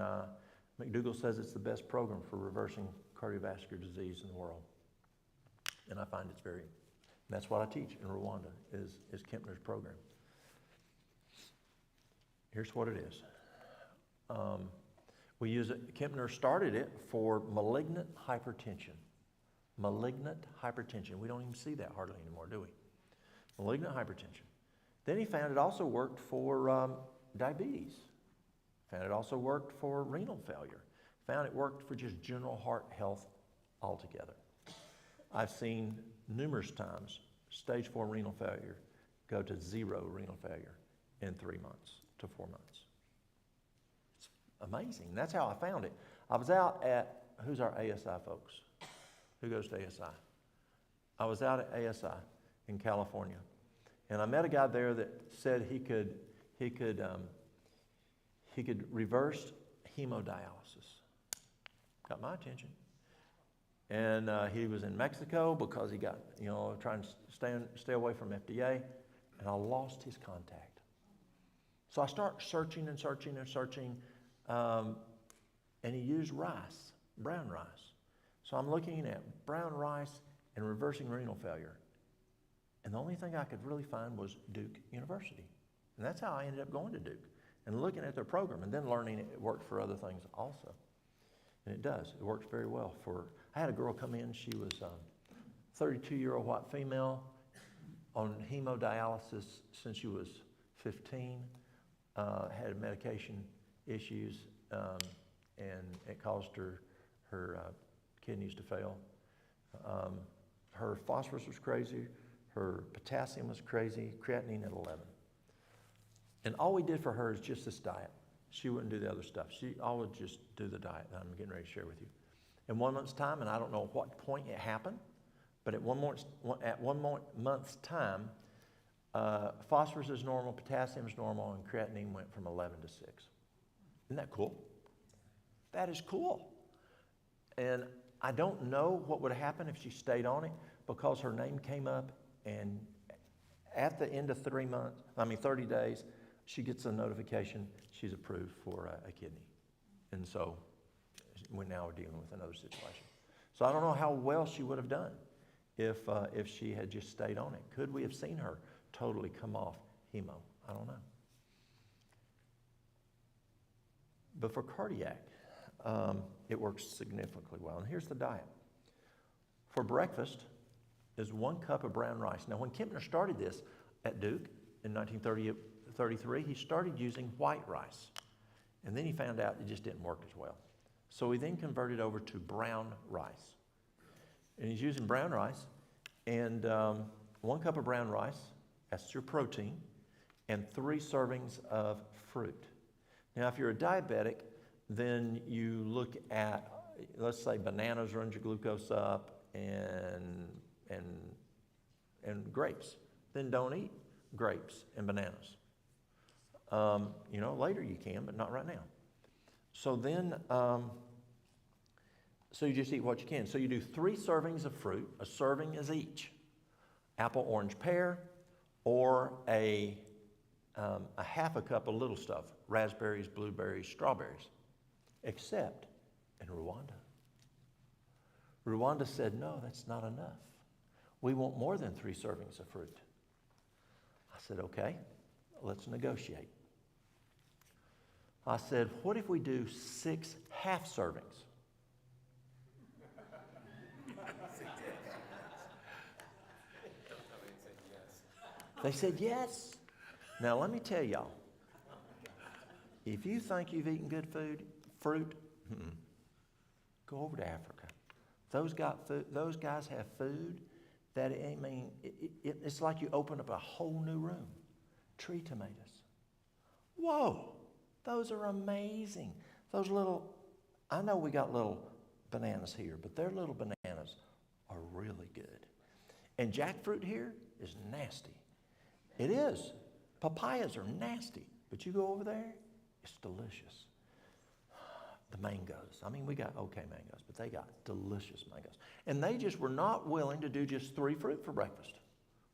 McDougall says it's the best program for reversing cardiovascular disease in the world. And I find it's and that's what I teach in Rwanda, is Kempner's program. Here's what it is. We use it, Kempner started it for malignant hypertension. Malignant hypertension. We don't even see that hardly anymore, do we? Malignant hypertension. Then he found it also worked for diabetes. Found it also worked for renal failure. Found it worked for just general heart health altogether. I've seen numerous times stage 4 renal failure go to 0 renal failure in 3 months to 4 months. It's amazing. That's how I found it. I was out at, who's our ASI folks? Who goes to ASI? I was out at ASI in California, and I met a guy there that said he could reverse hemodialysis. Got my attention. And he was in Mexico because he got, trying to stay away from FDA, and I lost his contact. So I start searching, and he used rice, brown rice. So I'm looking at brown rice and reversing renal failure. And the only thing I could really find was Duke University. And that's how I ended up going to Duke and looking at their program and then learning it worked for other things also. And it does. It works very well I had a girl come in. She was a 32-year-old white female on hemodialysis since she was 15, had medication issues, and it caused her kidneys to fail. Her phosphorus was crazy. Her potassium was crazy. Creatinine at 11. And all we did for her is just this diet. She wouldn't do the other stuff. She always just do the diet that I'm getting ready to share with you. In 1 month's time, and I don't know at what point it happened, but at one month's time, phosphorus is normal, potassium is normal, and creatinine went from 11 to 6. Isn't that cool? That is cool. And I don't know what would happen if she stayed on it, because her name came up, and at the end of 30 days, she gets a notification she's approved for a kidney. And so we now are dealing with another situation. So I don't know how well she would have done if she had just stayed on it. Could we have seen her totally come off hemo? I don't know. But for cardiac, it works significantly well. And here's the diet. For breakfast is 1 cup of brown rice. Now, when Kempner started this at Duke in 1933, he started using white rice. And then he found out it just didn't work as well. So he then converted over to brown rice. And he's using brown rice. And 1 cup of brown rice, that's your protein, and 3 servings of fruit. Now, if you're a diabetic, then you look at, let's say bananas runs your glucose up, and grapes. Then don't eat grapes and bananas. Later you can, but not right now. So then, so you just eat what you can. So you do 3 servings of fruit. A serving is each. Apple, orange, pear, or a half a cup of little stuff. Raspberries, blueberries, strawberries. Except in Rwanda. Rwanda said, no, that's not enough. We want more than 3 servings of fruit. I said, okay, let's negotiate. I said, what if we do 6 half servings? They said yes. Now let me tell y'all, if you think you've eaten good fruit, go over to Africa. Those guys have food that, it's like you open up a whole new room. Tree tomatoes. Whoa, those are amazing. Those little, I know we got little bananas here, but their little bananas are really good. And jackfruit here is nasty. It is. Papayas are nasty, but you go over there, it's delicious. The mangoes. We got okay mangoes, but they got delicious mangoes. And they just were not willing to do just 3 fruit for breakfast.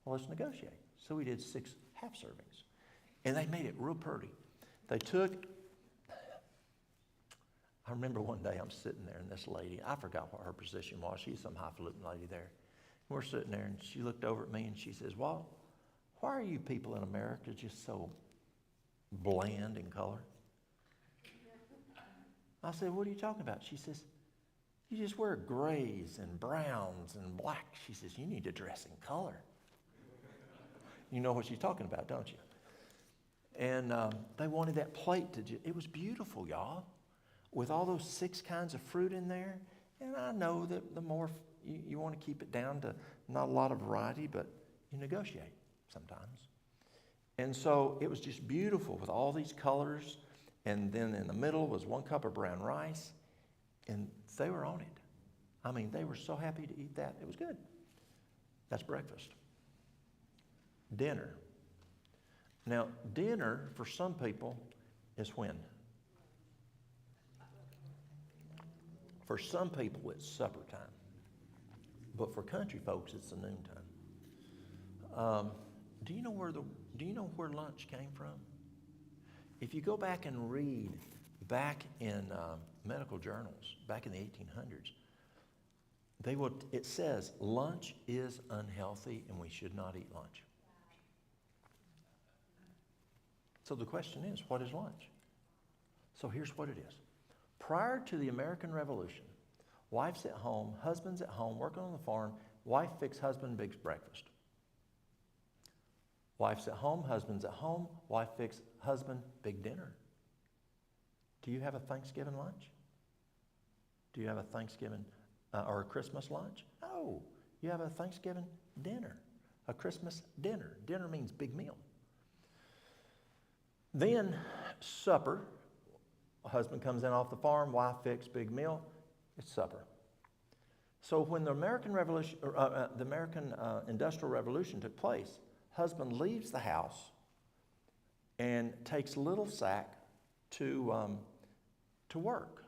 Well, let's negotiate. So we did 6 half servings. And they made it real pretty. They took, I remember one day I'm sitting there and this lady, I forgot what her position was. She's some highfalutin lady there. We're sitting there and she looked over at me and she says, Walt, why are you people in America just so bland in color? I said, what are you talking about? She says, you just wear grays and browns and blacks. She says, you need to dress in color. You know what she's talking about, don't you? And they wanted that plate it was beautiful, y'all, with all those 6 kinds of fruit in there. And I know that the more you want to keep it down to not a lot of variety, but you negotiate sometimes. And so it was just beautiful with all these colors. And then in the middle was 1 cup of brown rice. And they were on it. They were so happy to eat that. It was good. That's breakfast. Dinner. Now, dinner for some people is when? For some people, it's supper time. But for country folks, it's the noon time. Do you know where lunch came from? If you go back and read back in medical journals, back in the 1800s, it says lunch is unhealthy and we should not eat lunch. So the question is, what is lunch? So here's what it is. Prior to the American Revolution, wife's at home, husband's at home, working on the farm, wife fixes husband big breakfast. Wife's at home, husband's at home, wife fixes husband big dinner. Do you have a Thanksgiving lunch? Do you have a Thanksgiving or a Christmas lunch? No, you have a Thanksgiving dinner, a Christmas dinner. Dinner means big meal. Then supper, husband comes in off the farm, wife fixes big meal, it's supper. So when the American Revolution, the American Industrial Revolution took place, husband leaves the house and takes little sack to work.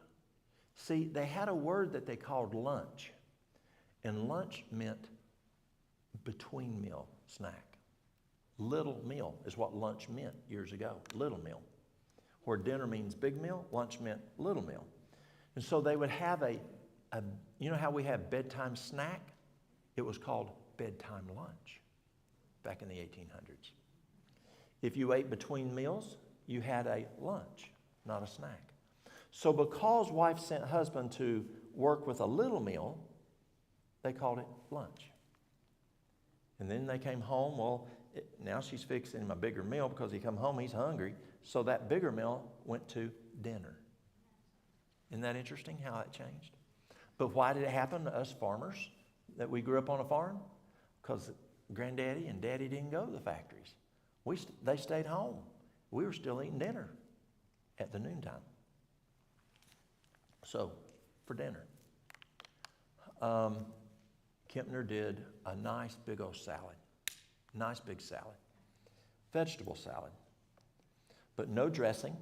See, they had a word that they called lunch, and lunch meant between meal snack. Little meal is what lunch meant years ago, little meal. Where dinner means big meal, lunch meant little meal. And so they would have you know how we have bedtime snack? It was called bedtime lunch back in the 1800s. If you ate between meals, you had a lunch, not a snack. So because wife sent husband to work with a little meal, they called it lunch. And then they came home, now she's fixing him a bigger meal because he come home, he's hungry. So that bigger meal went to dinner. Isn't that interesting how it changed? But why did it happen to us farmers that we grew up on a farm? Because Granddaddy and Daddy didn't go to the factories. They stayed home. We were still eating dinner at the noontime. So, for dinner, Kempner did a nice big old salad. Nice big salad. Vegetable salad. But no dressing,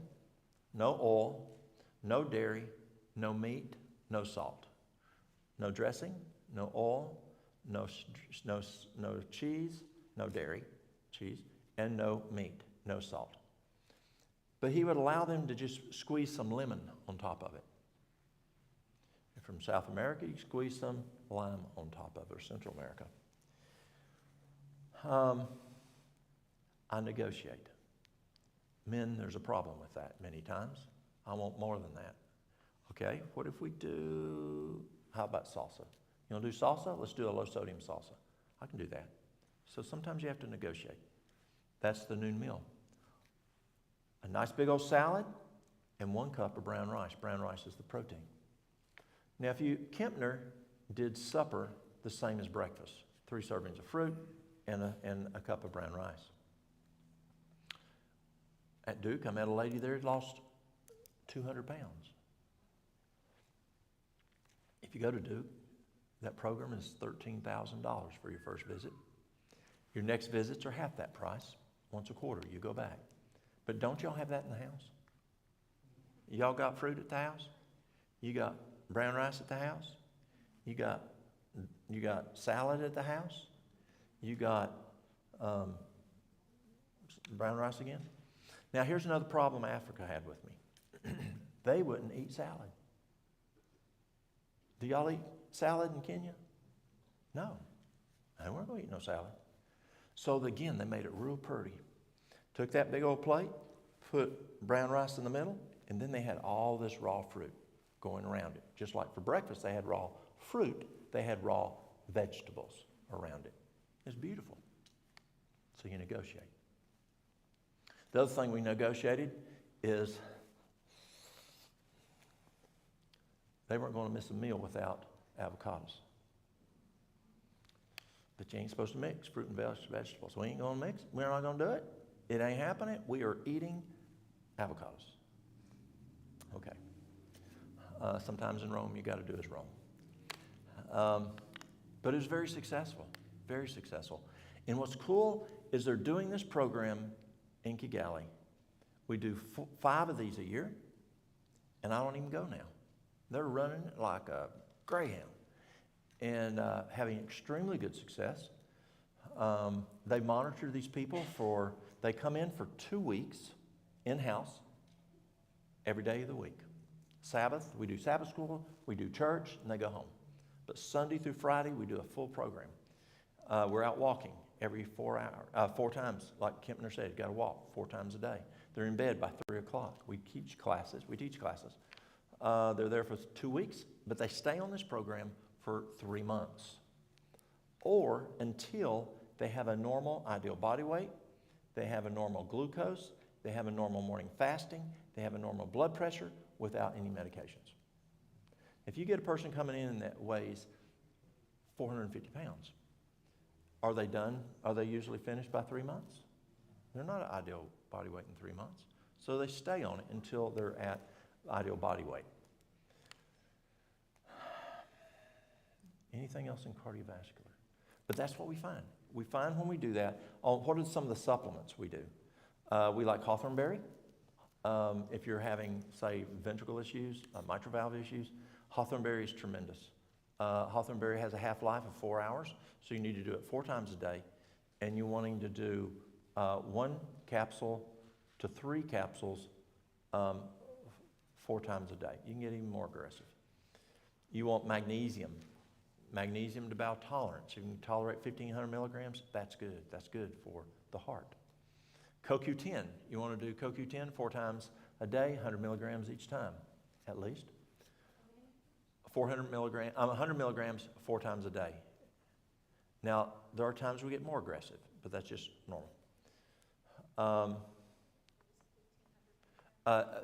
no oil, no dairy, no meat, no salt. No dressing, no oil, no cheese, no dairy, cheese, and no meat, no salt. But he would allow them to just squeeze some lemon on top of it. If from South America, you squeeze some lime on top of it, or Central America. I negotiate. Men, there's a problem with that many times. I want more than that. Okay, what if we do, how about salsa? You want to do salsa? Let's do a low sodium salsa. I can do that. So sometimes you have to negotiate. That's the noon meal. A nice big old salad and 1 cup of brown rice. Brown rice is the protein. Now, Kempner did supper the same as breakfast. 3 servings of fruit and a cup of brown rice. At Duke, I met a lady there who lost 200 pounds. If you go to Duke, that program is $13,000 for your first visit. Your next visits are half that price. Once a quarter, you go back. But don't y'all have that in the house? Y'all got fruit at the house? You got brown rice at the house? You got salad at the house? You got brown rice again? Now, here's another problem Africa had with me. They wouldn't eat salad. Do y'all eat salad in Kenya? No. They weren't going to eat no salad. So again, they made it real pretty. Took that big old plate, put brown rice in the middle, and then they had all this raw fruit going around it. Just like for breakfast, they had raw fruit. They had raw vegetables around it. It's beautiful. So you negotiate. The other thing we negotiated is they weren't going to miss a meal without avocados. But you ain't supposed to mix fruit and vegetables. We ain't going to mix. We're not going to do it. It ain't happening. We are eating avocados. Okay. Sometimes in Rome, you got to do as Rome. But it was very successful. Very successful. And what's cool is they're doing this program in Kigali. We do 5 of these a year, and I don't even go now. They're running like a greyhound and having extremely good success. They monitor these people they come in for 2 weeks in-house every day of the week. Sabbath, we do Sabbath school, we do church, and they go home. But Sunday through Friday, we do a full program. We're out walking every 4 times, like Kempner said, got to walk 4 times a day. They're in bed by 3 o'clock. We teach classes. They're there for 2 weeks, but they stay on this program for 3 months. Or until they have a normal ideal body weight, they have a normal glucose, they have a normal morning fasting, they have a normal blood pressure without any medications. If you get a person coming in that weighs 450 pounds, are they done? Are they usually finished by 3 months? They're not at ideal body weight in 3 months. So they stay on it until they're at ideal body weight. Anything else in cardiovascular? But that's what we find. We find when we do that, what are some of the supplements we do? We like hawthorn berry. If you're having, say, ventricle issues, mitral valve issues, hawthorn berry is tremendous. Hawthorn berry has a half-life of 4 hours, so you need to do it 4 times a day. And you're wanting to do 1 capsule to 3 capsules 4 times a day. You can get even more aggressive. You want magnesium. Magnesium to bowel tolerance. You can tolerate 1,500 milligrams. That's good. That's good for the heart. CoQ10. You want to do CoQ10 4 times a day, 100 milligrams each time, at least. 100 milligrams 4 times a day. Now, there are times we get more aggressive, but that's just normal.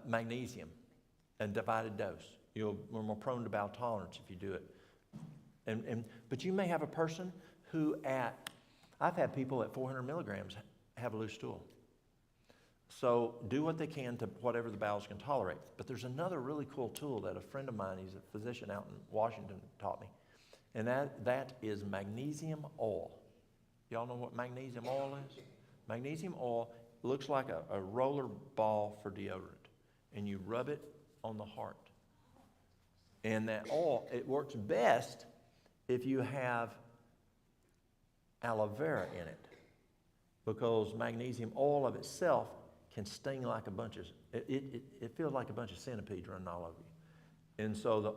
Magnesium, and divided dose. You're more prone to bowel tolerance if you do it. But you may have a person who I've had people at 400 milligrams have a loose stool. So do what they can to whatever the bowels can tolerate. But there's another really cool tool that a friend of mine, he's a physician out in Washington, taught me. And that is magnesium oil. Y'all know what magnesium oil is? Magnesium oil looks like a roller ball for deodorant. And you rub it on the heart. And that oil, it works best if you have aloe vera in it. Because magnesium oil of itself can sting like a bunch of, it feels like a bunch of centipedes running all over you. And so the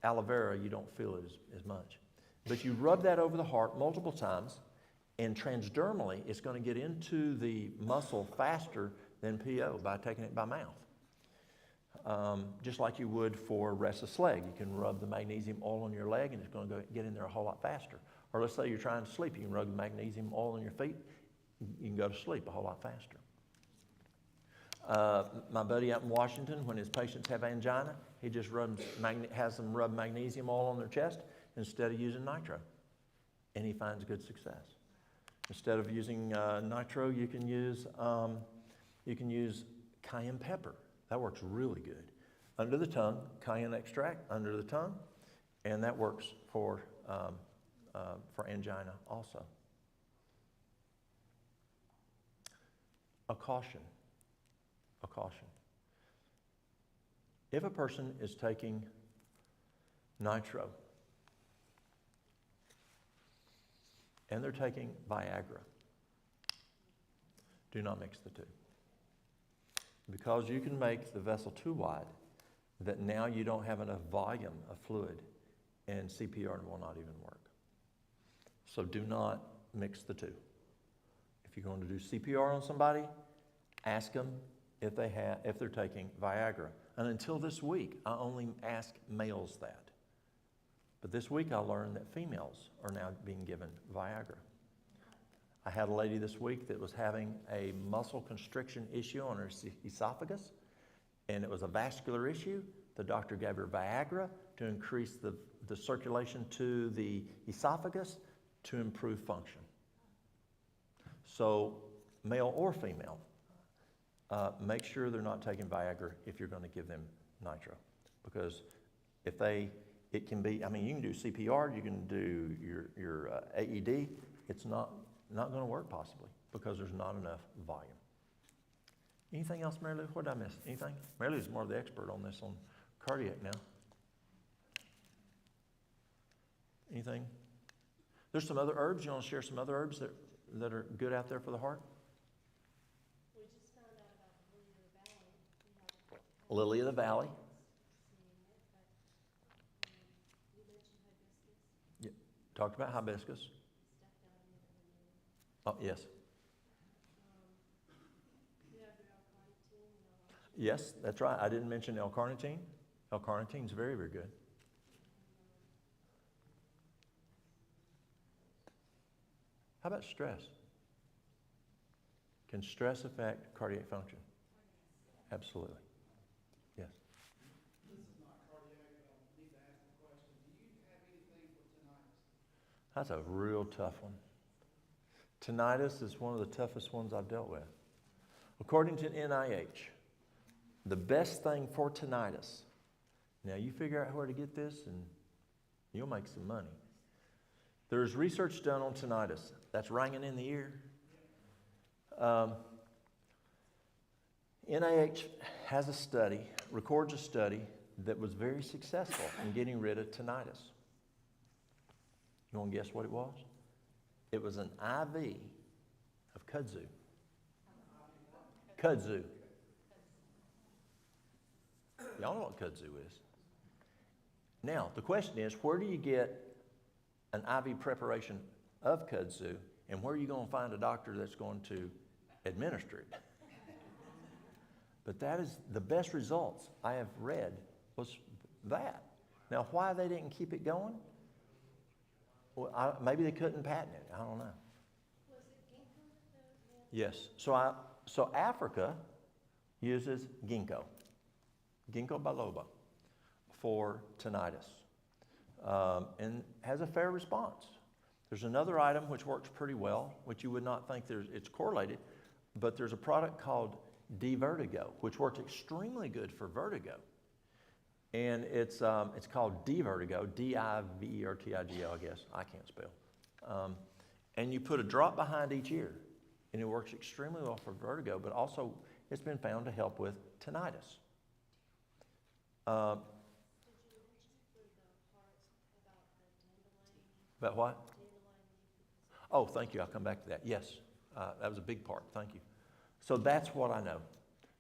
aloe vera, you don't feel it as much. But you rub that over the heart multiple times, and transdermally, it's going to get into the muscle faster than PO by taking it by mouth. Just like you would for restless leg. You can rub the magnesium oil on your leg, and it's going to get in there a whole lot faster. Or let's say you're trying to sleep. You can rub the magnesium oil on your feet. You can go to sleep a whole lot faster. My buddy out in Washington, when his patients have angina, he just has them rub magnesium oil on their chest instead of using nitro. And he finds good success. Instead of using nitro, you can use cayenne pepper. That works really good. Under the tongue, cayenne extract under the tongue, and that works for angina also. A caution. If a person is taking nitro and they're taking Viagra, do not mix the two. Because you can make the vessel too wide that now you don't have enough volume of fluid and CPR will not even work. So do not mix the two. If you're going to do CPR on somebody, ask them if they're taking Viagra. And until this week, I only ask males that. But this week I learned that females are now being given Viagra. I had a lady this week that was having a muscle constriction issue on her esophagus, and it was a vascular issue. The doctor gave her Viagra to increase the circulation to the esophagus to improve function. So male or female, make sure they're not taking Viagra if you're going to give them nitro. Because it can be, you can do CPR, you can do your AED. It's not going to work possibly because there's not enough volume. Anything else, Mary Lou? What did I miss? Anything? Mary Lou's more the expert on this, on cardiac now. Anything? There's some other herbs. You want to share some other herbs that are good out there for the heart? We just found out about the Lily of the Valley. Lily of the Valley. You mentioned hibiscus. Yeah. Talked about hibiscus. Stepped out in it. Oh, yes. You have your L-carnitine. Yes, that's right. I didn't mention L-carnitine. L-carnitine is very, very good. How about stress? Can stress affect cardiac function? Absolutely. Yes. This is not cardiac, but I need to ask the question. Do you have anything for tinnitus? That's a real tough one. Tinnitus is one of the toughest ones I've dealt with. According to NIH, the best thing for tinnitus, now you figure out where to get this and you'll make some money. There's research done on tinnitus. That's ringing in the ear. NIH has a study, records a study that was very successful in getting rid of tinnitus. You want to guess what it was? It was an IV of kudzu. Kudzu. Y'all know what kudzu is. Now, the question is, where do you get an IV preparation of kudzu, and where are you going to find a doctor that's going to administer it? But that is the best results I have read was that. Now, why they didn't keep it going? Well, maybe they couldn't patent it. I don't know. Was it ginkgo? Yes. So Africa uses ginkgo biloba. for tinnitus and has a fair response. There's another item which works pretty well, which you would not think it's correlated, but there's a product called D-Vertigo, which works extremely good for vertigo. And it's called D-Vertigo, D-I-V-E-R-T-I-G-O, I guess. I can't spell. And you put a drop behind each ear, and it works extremely well for vertigo, but also it's been found to help with tinnitus. About what? Oh, thank you. I'll come back to that. Yes, that was a big part. Thank you. So that's what I know.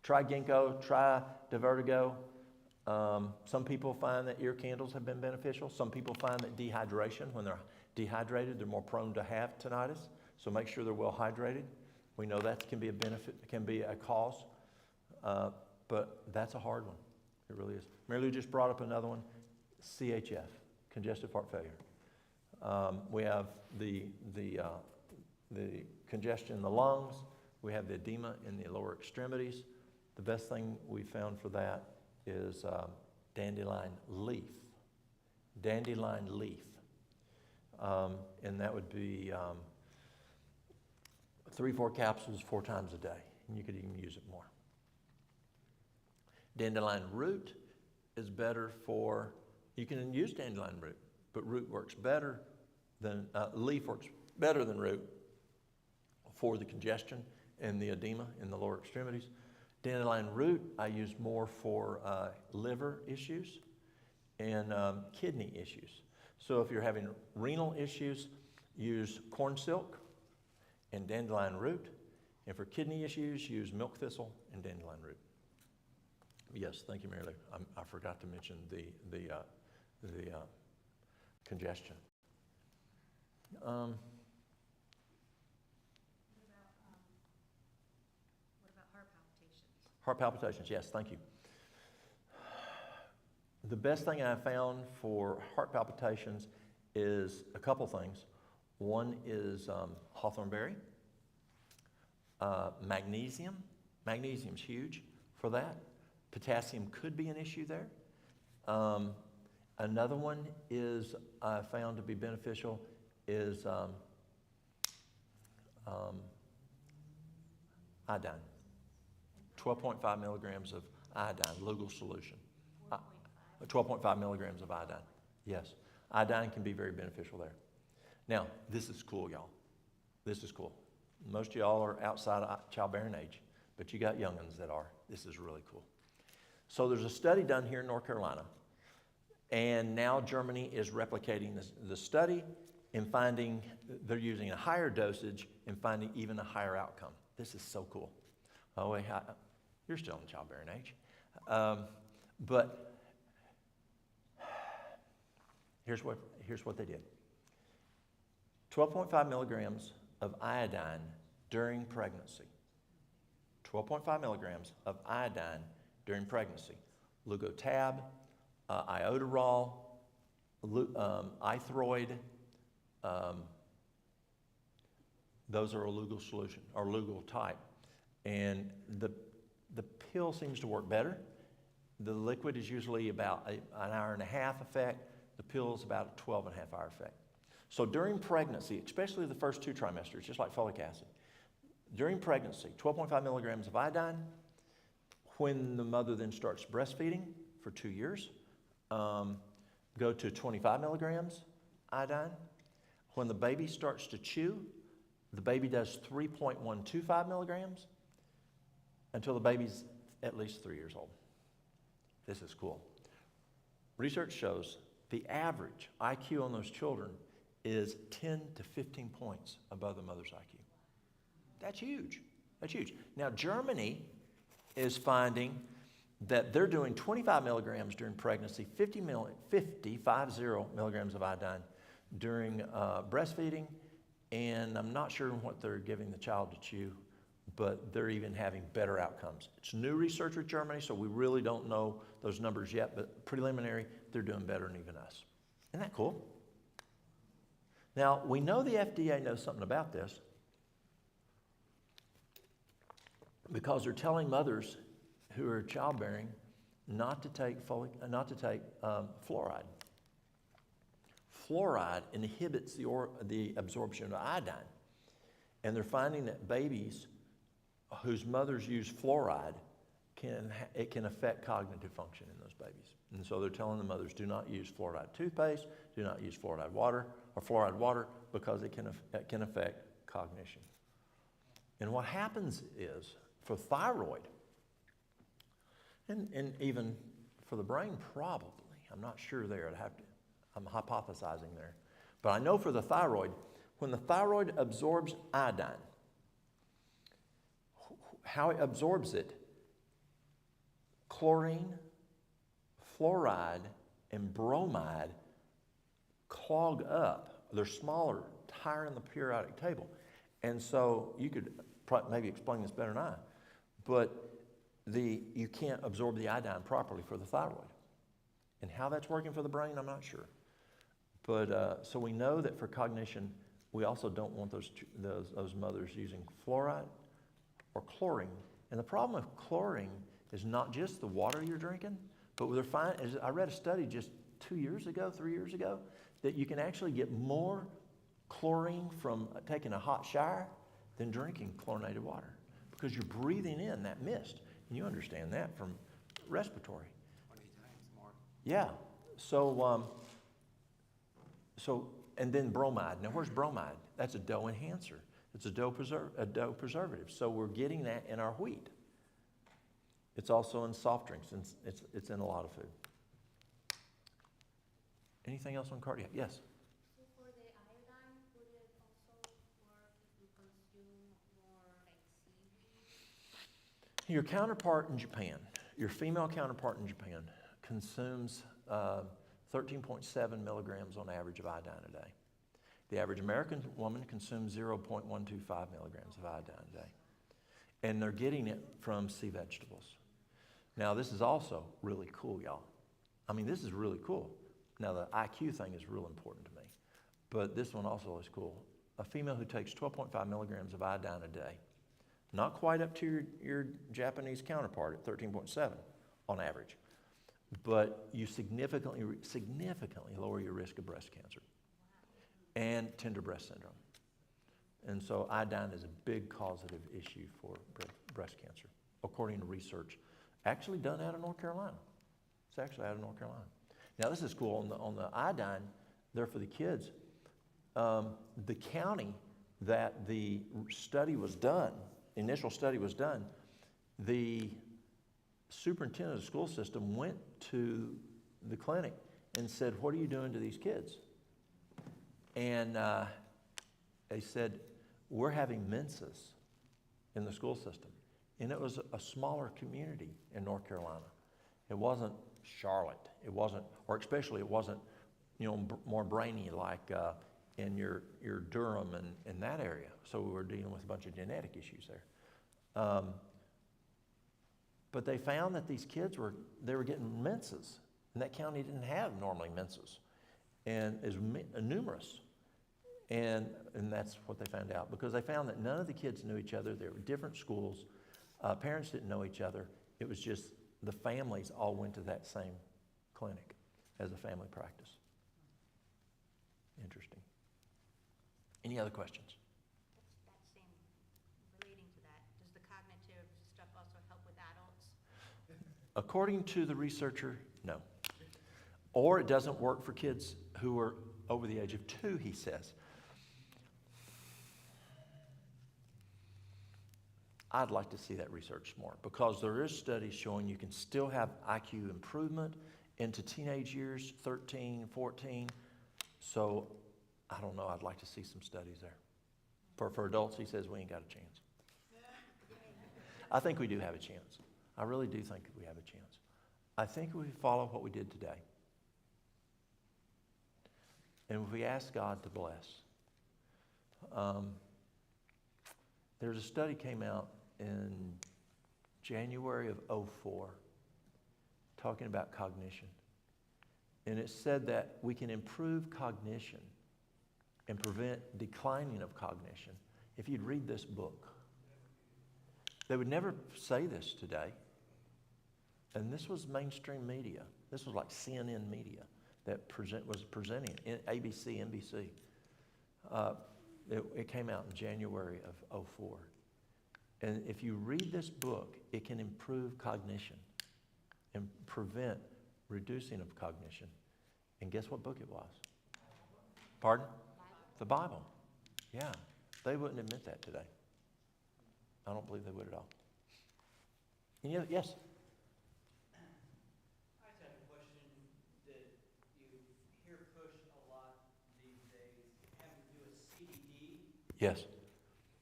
Try ginkgo, try Divertigo. Some people find that ear candles have been beneficial. Some people find that dehydration, when they're dehydrated, they're more prone to have tinnitus. So make sure they're well hydrated. We know that can be a benefit, can be a cause, but that's a hard one. It really is. Mary Lou just brought up another one, CHF, congestive heart failure. We have the congestion in the lungs. We have the edema in the lower extremities. The best thing we found for that is dandelion leaf. Dandelion leaf. And that would be 3-4 capsules 4 times a day. And you could even use it more. Dandelion root is better for, you can use dandelion root, but root works better than, leaf works better than root for the congestion and the edema in the lower extremities. Dandelion root I use more for liver issues and kidney issues. So if you're having renal issues, use corn silk and dandelion root. And for kidney issues, use milk thistle and dandelion root. Yes, thank you, Mary Lou. I forgot to mention the congestion. What about heart palpitations? Heart palpitations, yes, thank you. The best thing I found for heart palpitations is a couple things. One is hawthorn berry, magnesium. Magnesium's huge for that. Potassium could be an issue there. Another one is I found to be beneficial is iodine. 12.5 milligrams of iodine, lugal solution. 12.5 milligrams of iodine. Yes, iodine can be very beneficial there. Now, this is cool, y'all. This is cool. Most of y'all are outside of childbearing age, but you got young'uns that are. This is really cool. So there's a study done here in North Carolina, and now Germany is replicating the study and finding, they're using a higher dosage and finding even a higher outcome. This is so cool. Oh, wait, you're still in childbearing age. But here's what they did. 12.5 milligrams of iodine during pregnancy. 12.5 milligrams of iodine during pregnancy. Lugotab, iodoral, Thyroid, those are a lugal solution, or lugal type. And the pill seems to work better. The liquid is usually about an hour and a half effect. The pill is about a 12.5-hour effect. So during pregnancy, especially the first 2 trimesters, just like folic acid, during pregnancy, 12.5 milligrams of iodine. When the mother then starts breastfeeding for 2 years, go to 25 milligrams iodine. When the baby starts to chew, the baby does 3.125 milligrams until the baby's at least 3 years old. This is cool. Research shows the average IQ on those children is 10 to 15 points above the mother's IQ. That's huge. That's huge. Now, Germany is finding that they're doing 25 milligrams during pregnancy, 50 milligrams of iodine during breastfeeding, and I'm not sure what they're giving the child to chew, but they're even having better outcomes. It's new research with Germany, so we really don't know those numbers yet, but preliminary, they're doing better than even us. Isn't that cool? Now, we know the FDA knows something about this because they're telling mothers who are childbearing not to take fluoride. Fluoride inhibits the absorption of iodine. And they're finding that babies whose mothers use fluoride, it can affect cognitive function in those babies. And so they're telling the mothers, do not use fluoride toothpaste, do not use fluoride water, because it can affect cognition. And what happens is, for thyroid, and even for the brain probably, I'm not sure there, I'm hypothesizing there. But I know for the thyroid, when the thyroid absorbs iodine, how it absorbs it, chlorine, fluoride, and bromide clog up. They're smaller, higher in the periodic table. And so you could maybe explain this better than I, but you can't absorb the iodine properly for the thyroid. And how that's working for the brain, I'm not sure. But so we know that for cognition, we also don't want those mothers using fluoride or chlorine. And the problem with chlorine is not just the water you're drinking, but I read a study just 3 years ago, that you can actually get more chlorine from taking a hot shower than drinking chlorinated water, because you're breathing in that mist. And you understand that from respiratory. 20 times more. Yeah. And then bromide. Now, where's bromide? That's a dough enhancer. It's a dough preservative. So we're getting that in our wheat. It's also in soft drinks, and it's in a lot of food. Anything else on cardiac? Yes? So for the iodine, would it also work if you consume more like seaweed? Your counterpart in Japan, your female counterpart in Japan, consumes 13.7 milligrams on average of iodine a day. The average American woman consumes 0.125 milligrams of iodine a day. And they're getting it from sea vegetables. Now, this is also really cool, y'all. I mean, this is really cool. Now, the IQ thing is real important to me. But this one also is cool. A female who takes 12.5 milligrams of iodine a day, not quite up to your Japanese counterpart at 13.7 on average, but you significantly lower your risk of breast cancer and tender breast syndrome. And so iodine is a big causative issue for breast cancer, according to research actually done out of North Carolina. It's actually out of North Carolina. Now, this is cool. On the iodine there for the kids, the county that the initial study was done, the superintendent of the school system went to the clinic and said, "What are you doing to these kids?" And they said, "We're having menses in the school system." And it was a smaller community in North Carolina. It wasn't Charlotte. It wasn't more brainy like in your Durham and in that area. So we were dealing with a bunch of genetic issues there. But they found that these kids were getting menses, and that county didn't have normally menses, and is numerous. And that's what they found out, because they found that none of the kids knew each other. They were different schools. Parents didn't know each other. It was just the families all went to that same clinic as a family practice. Interesting. Any other questions? Relating to that, does the cognitive stuff also help with adults? According to the researcher, no. Or it doesn't work for kids who are over the age of 2, he says. I'd like to see that research more, because there is studies showing you can still have IQ improvement into teenage years, 13, 14. So I don't know. I'd like to see some studies there. For adults, he says we ain't got a chance. I think we do have a chance. I really do think we have a chance. I think if we follow what we did today, and if we ask God to bless. There's a study came out in January of 2004 talking about cognition. And it said that we can improve cognition and prevent declining of cognition if you'd read this book. They would never say this today. And this was mainstream media. This was like CNN media that was presenting it, ABC, NBC. It came out in January of '04. And if you read this book, it can improve cognition and prevent reducing of cognition. And guess what book it was? Pardon? The Bible. Yeah. They wouldn't admit that today. I don't believe they would at all. Yes? I just have a question that you hear pushed a lot these days, having to do with CBD. Yes.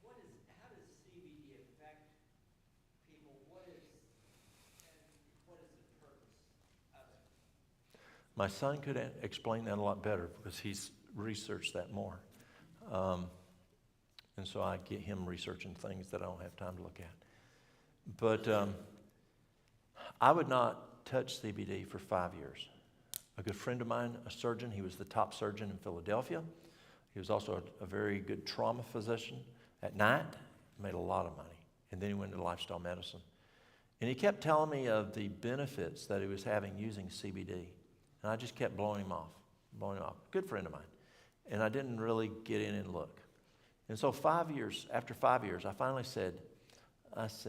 How does CBD affect people? What is the purpose of it? My son could explain that a lot better because he's researched that more. And so I get him researching things that I don't have time to look at. But I would not touch CBD for 5 years. A good friend of mine, a surgeon, he was the top surgeon in Philadelphia. He was also a very good trauma physician at night, made a lot of money. And then he went into lifestyle medicine. And he kept telling me of the benefits that he was having using CBD. And I just kept blowing him off. Good friend of mine. And I didn't really get in and look. And so after 5 years, I finally said, does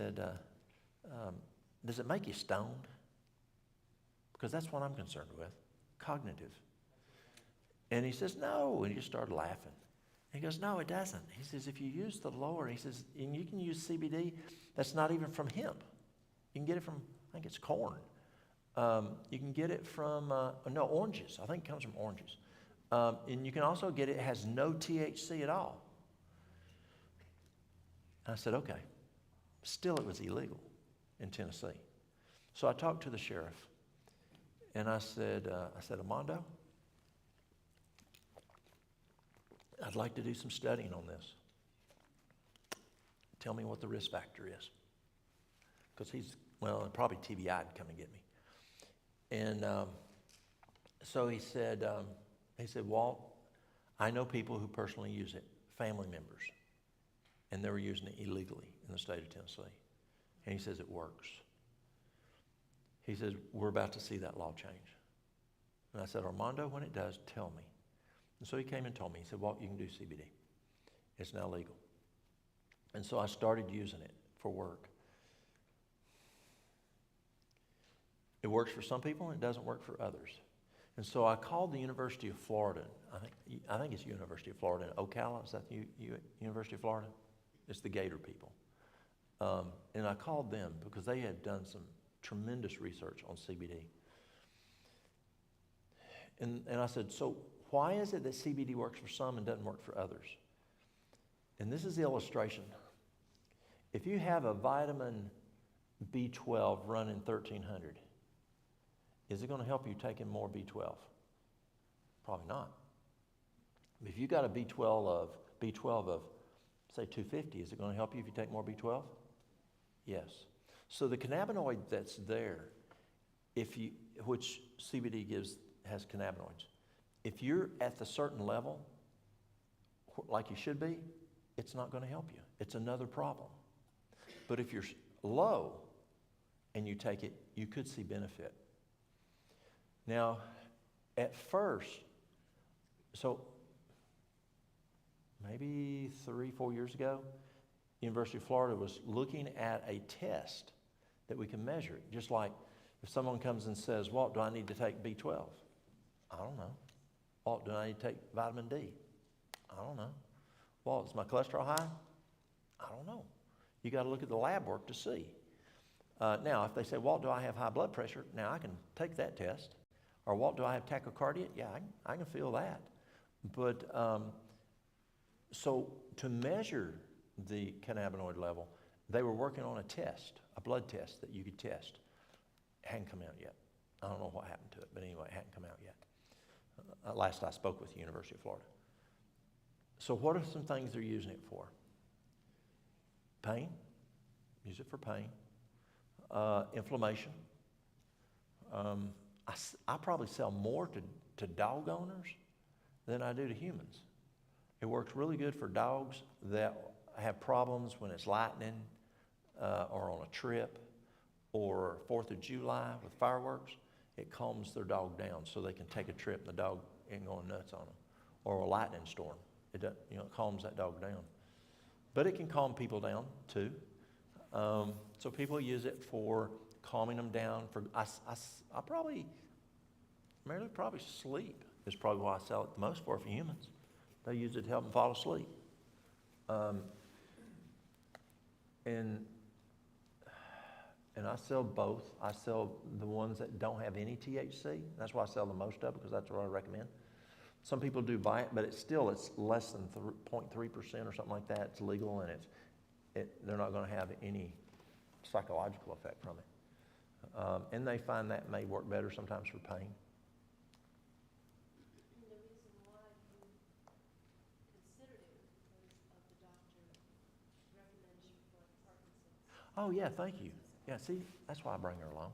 it make you stoned? Because that's what I'm concerned with, cognitive. And he says, no. And he just started laughing. He goes, no, it doesn't. He says, if you use the lower, he says, and you can use CBD that's not even from hemp. You can get it from, I think it's corn. You can get it from, oranges. I think it comes from oranges. And you can also get it has no THC at all. I said, okay. Still, it was illegal in Tennessee. So I talked to the sheriff, and I said, Armando, I'd like to do some studying on this. Tell me what the risk factor is. Because probably TBI'd come and get me. And so he said, Walt, I know people who personally use it, family members. And they were using it illegally in the state of Tennessee. And he says it works. He says, we're about to see that law change. And I said, Armando, when it does, tell me. And so he came and told me. He said, Walt, you can do CBD. It's now legal. And so I started using it for work. It works for some people and it doesn't work for others. And so I called the University of Florida. I think it's University of Florida in Ocala. Is that the University of Florida? It's the Gator people. And I called them because they had done some tremendous research on CBD. And I said, so why is it that CBD works for some and doesn't work for others? And this is the illustration. If you have a vitamin B12 running 1,300, is it going to help you take in more B12? Probably not. If you got a B12 of, say, 250, is it going to help you if you take more B12? Yes. So the cannabinoid that's there, which CBD has cannabinoids, if you're at the certain level, like you should be, it's not going to help you. It's another problem. But if you're low and you take it, you could see benefit. Now, at first, so maybe 3-4 years ago, University of Florida was looking at a test that we can measure it. Just like if someone comes and says, Walt, do I need to take B12? I don't know. Walt, do I need to take vitamin D? I don't know. Walt, is my cholesterol high? I don't know. You got to look at the lab work to see. Now, if they say, Walt, do I have high blood pressure? Now, I can take that test. Or Walt, do I have tachycardia? Yeah, I can feel that. But so to measure the cannabinoid level, they were working on a blood test that you could test. It hadn't come out yet. I don't know what happened to it, but anyway, it hadn't come out yet. Last I spoke with the University of Florida. So what are some things they're using it for? Pain. Use it for pain. Inflammation. I probably sell more to dog owners than I do to humans. It works really good for dogs that have problems when it's lightning or on a trip or 4th of July with fireworks, it calms their dog down so they can take a trip and the dog ain't going nuts on them. Or a lightning storm. It does, it calms that dog down. But it can calm people down too. So people use it for calming them down. I probably sleep is probably why I sell it the most for humans. They use it to help them fall asleep. And I sell both. I sell the ones that don't have any THC. That's why I sell the most of, because that's what I recommend. Some people do buy it, but it's less than 0.3% or something like that. It's legal, and they're not going to have any psychological effect from it. And they find that may work better sometimes for pain. And the reason why you considered it was because of the doctor's recommendation for Parkinson's. Oh, yeah, thank you. Yeah, see, that's why I bring her along.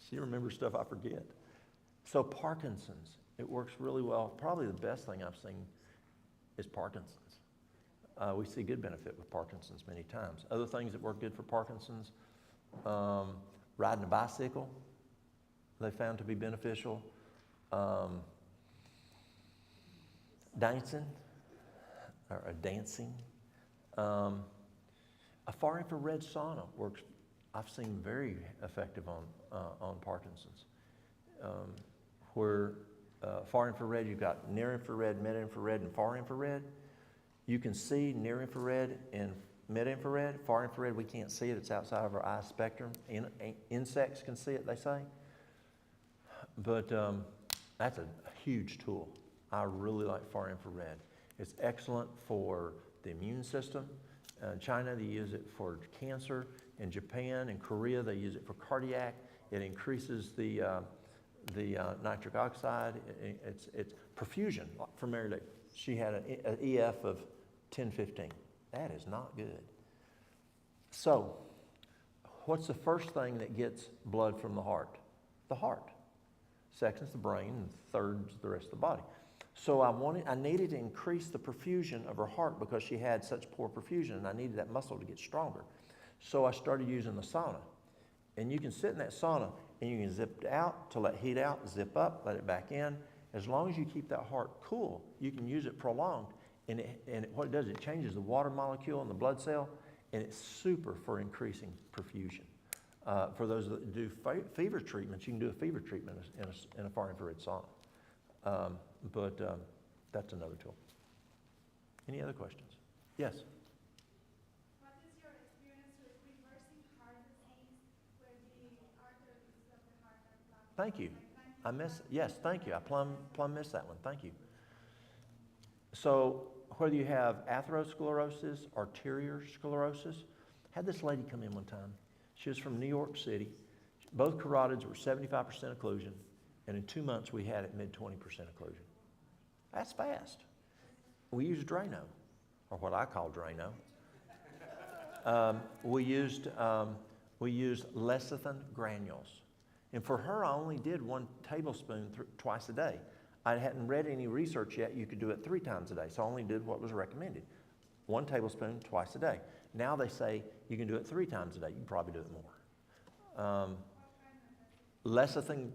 She remembers stuff I forget. So Parkinson's, it works really well. Probably the best thing I've seen is Parkinson's. We see good benefit with Parkinson's many times. Other things that work good for Parkinson's, riding a bicycle, they found to be beneficial. Dancing. A far infrared sauna works. I've seen very effective on Parkinson's. Where far infrared, you've got near infrared, mid infrared, and far infrared. You can see near infrared and mid infrared. Far infrared, we can't see it. It's outside of our eye spectrum. Insects can see it, they say. But that's a huge tool. I really like far infrared. It's excellent for the immune system. In China, they use it for cancer. In Japan and Korea, they use it for cardiac. It increases the nitric oxide. It's perfusion. For Mary Lee, she had an EF of 10-15. That is not good. So, what's the first thing that gets blood from the heart? The heart. Second's the brain, and third's the rest of the body. So I needed to increase the perfusion of her heart because she had such poor perfusion, and I needed that muscle to get stronger. So I started using the sauna. And you can sit in that sauna, and you can zip it out to let heat out, zip up, let it back in. As long as you keep that heart cool, you can use it prolonged. And what it does, it changes the water molecule in the blood cell, and it's super for increasing perfusion. For those that do fever treatments, you can do a fever treatment in a far infrared sauna. But that's another tool. Any other questions? Yes? What is your experience with reversing heart disease where the arteries of the heart are blocked? Thank you. Yes, thank you. I plumb missed that one. Thank you. So whether you have atherosclerosis, arteriosclerosis, had this lady come in one time. She was from New York City. Both carotids were 75% occlusion, and in 2 months we had it mid-20% occlusion. That's fast. We used Drano, or what I call Drano. We used lecithin granules. And for her, I only did 1 tablespoon twice a day. I hadn't read any research yet. You could do it 3 times a day, so I only did what was recommended. 1 tablespoon twice a day. Now they say you can do it 3 times a day. You can probably do it more. Lecithin,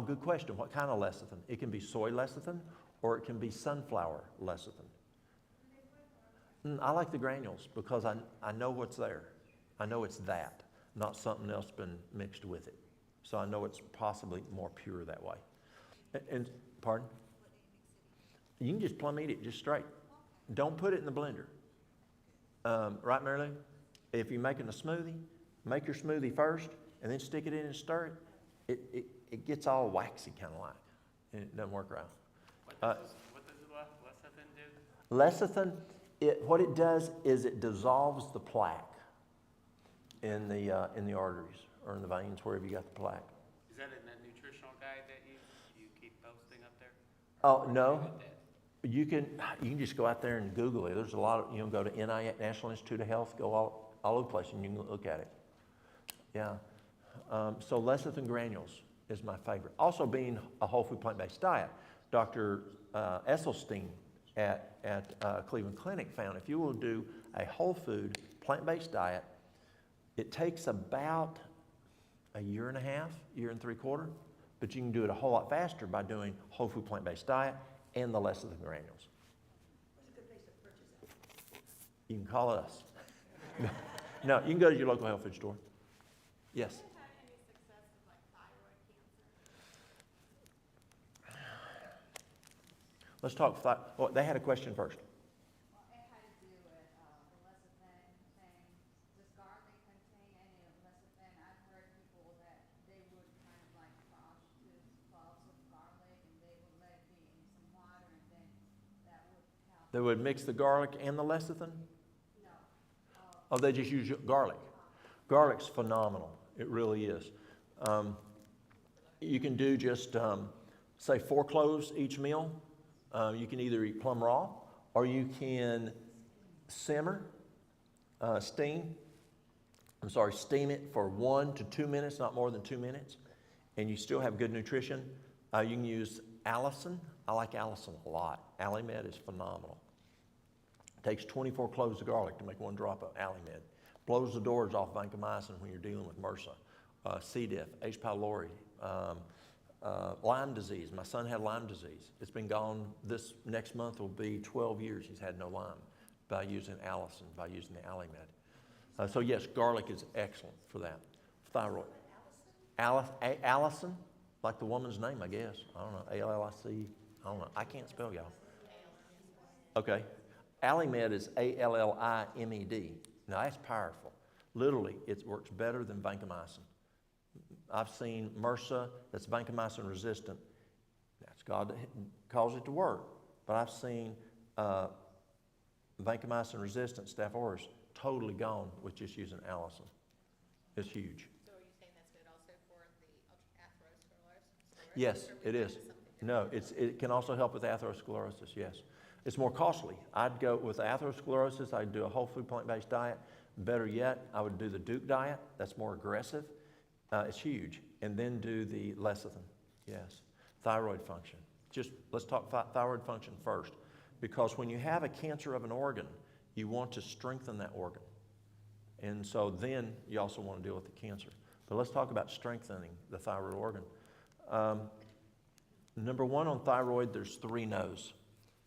good question. What kind of lecithin? It can be soy lecithin, or it can be sunflower lecithin. I like the granules because I know what's there. I know it's that, not something else been mixed with it. So I know it's possibly more pure that way. And pardon? You can just plumb eat it just straight. Don't put it in the blender. Right, Mary Lou? If you're making a smoothie, make your smoothie first and then stick it in and stir it. It gets all waxy kind of like, and it doesn't work right. What does lecithin do? Lecithin, what it does is it dissolves the plaque in the arteries or in the veins, wherever you got the plaque. Is that in that nutritional guide that you keep posting up there? Oh, no. You can just go out there and Google it. There's a lot of, go to NIH, National Institute of Health, go all over the place and you can look at it. Yeah. So lecithin granules is my favorite. Also being a whole food plant-based diet, Dr. Esselstyn at Cleveland Clinic found if you will do a whole food plant-based diet It takes about a year and a half, year and 3/4, but you can do it a whole lot faster by doing whole food plant-based diet and the lecithin granules. Where's a good place to purchase it? You can call us. No, you can go to your local health food store. Yes. Have you had any success with like thyroid cancer? Let's talk. Well, they had a question first. Well, it had to do with the lecithin thing. Does garlic contain any lecithin? I've heard people that they would kind of like crush 2 cloves of garlic and they would let it be in some water and then that would help. They would mix the garlic and the lecithin? No. Oh, they just use garlic. Garlic's phenomenal. It really is. You can do just, say, 4 cloves each meal. You can either eat plum raw, or you can simmer, steam it for 1 to 2 minutes, not more than 2 minutes, and you still have good nutrition. You can use allicin. I like allicin a lot. Alimed is phenomenal. It takes 24 cloves of garlic to make 1 drop of Alimed. Blows the doors off vancomycin when you're dealing with MRSA, C. diff, H. pylori, Lyme disease. My son had Lyme disease. It's been gone. This next month will be 12 years he's had no Lyme by using allicin, by using the Alimed. So yes, garlic is excellent for that. Thyroid. Allicin, like the woman's name, I guess. I don't know, A-L-L-I-C. I don't know. I can't spell, y'all. Okay. Alimed is A-L-L-I-M-E-D. Now that's powerful. Literally, it works better than vancomycin. I've seen MRSA that's vancomycin resistant. That's God that caused it to work. But I've seen vancomycin resistant Staph aureus totally gone with just using allicin. It's huge. So are you saying that's good also for the atherosclerosis? Yes, it is. No, it can also help with atherosclerosis, yes. It's more costly. I'd go with atherosclerosis, I'd do a whole food plant-based diet. Better yet, I would do the Duke diet. That's more aggressive. It's huge. And then do the lecithin, yes. Thyroid function. Just let's talk thyroid function first. Because when you have a cancer of an organ, you want to strengthen that organ. And so then you also want to deal with the cancer. But let's talk about strengthening the thyroid organ. Number 1 on thyroid, there's 3 no's.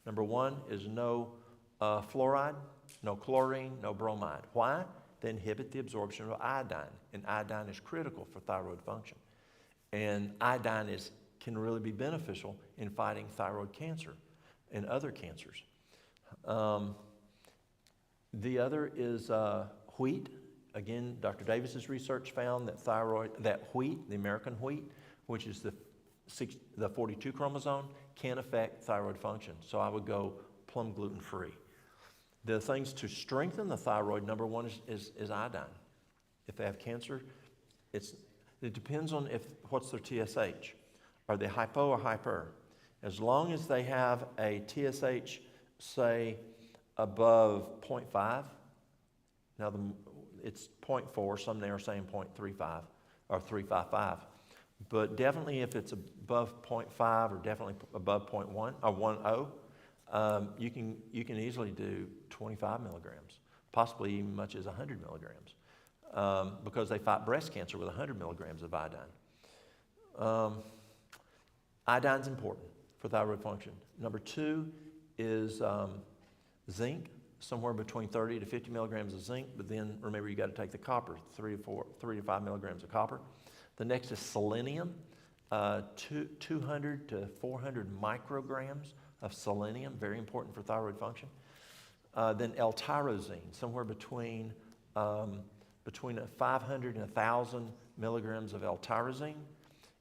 Number 1 is no fluoride, no chlorine, no bromide. Why? They inhibit the absorption of iodine, and iodine is critical for thyroid function. And iodine can really be beneficial in fighting thyroid cancer and other cancers. The other is wheat. Again, Dr. Davis's research found that wheat, the American wheat, which is the 42 chromosome, can affect thyroid function. So I would go plum gluten-free. The things to strengthen the thyroid, number 1 is iodine. If they have cancer, it depends on what's their TSH. Are they hypo or hyper? As long as they have a TSH, say, above 0.5, now it's 0.4, some they are saying 0.35 or 355. But definitely if it's above 0.5 or definitely above 0.1 or 1.0, you can easily do 25 milligrams, possibly even much as 100 milligrams, because they fight breast cancer with 100 milligrams of iodine. Iodine's important for thyroid function. Number 2 is zinc, somewhere between 30 to 50 milligrams of zinc, but then remember you got to take the copper, 3 to 5 milligrams of copper. The next is selenium, 200 to 400 micrograms of selenium, very important for thyroid function. Then L-tyrosine, somewhere between 500 and 1,000 milligrams of L-tyrosine.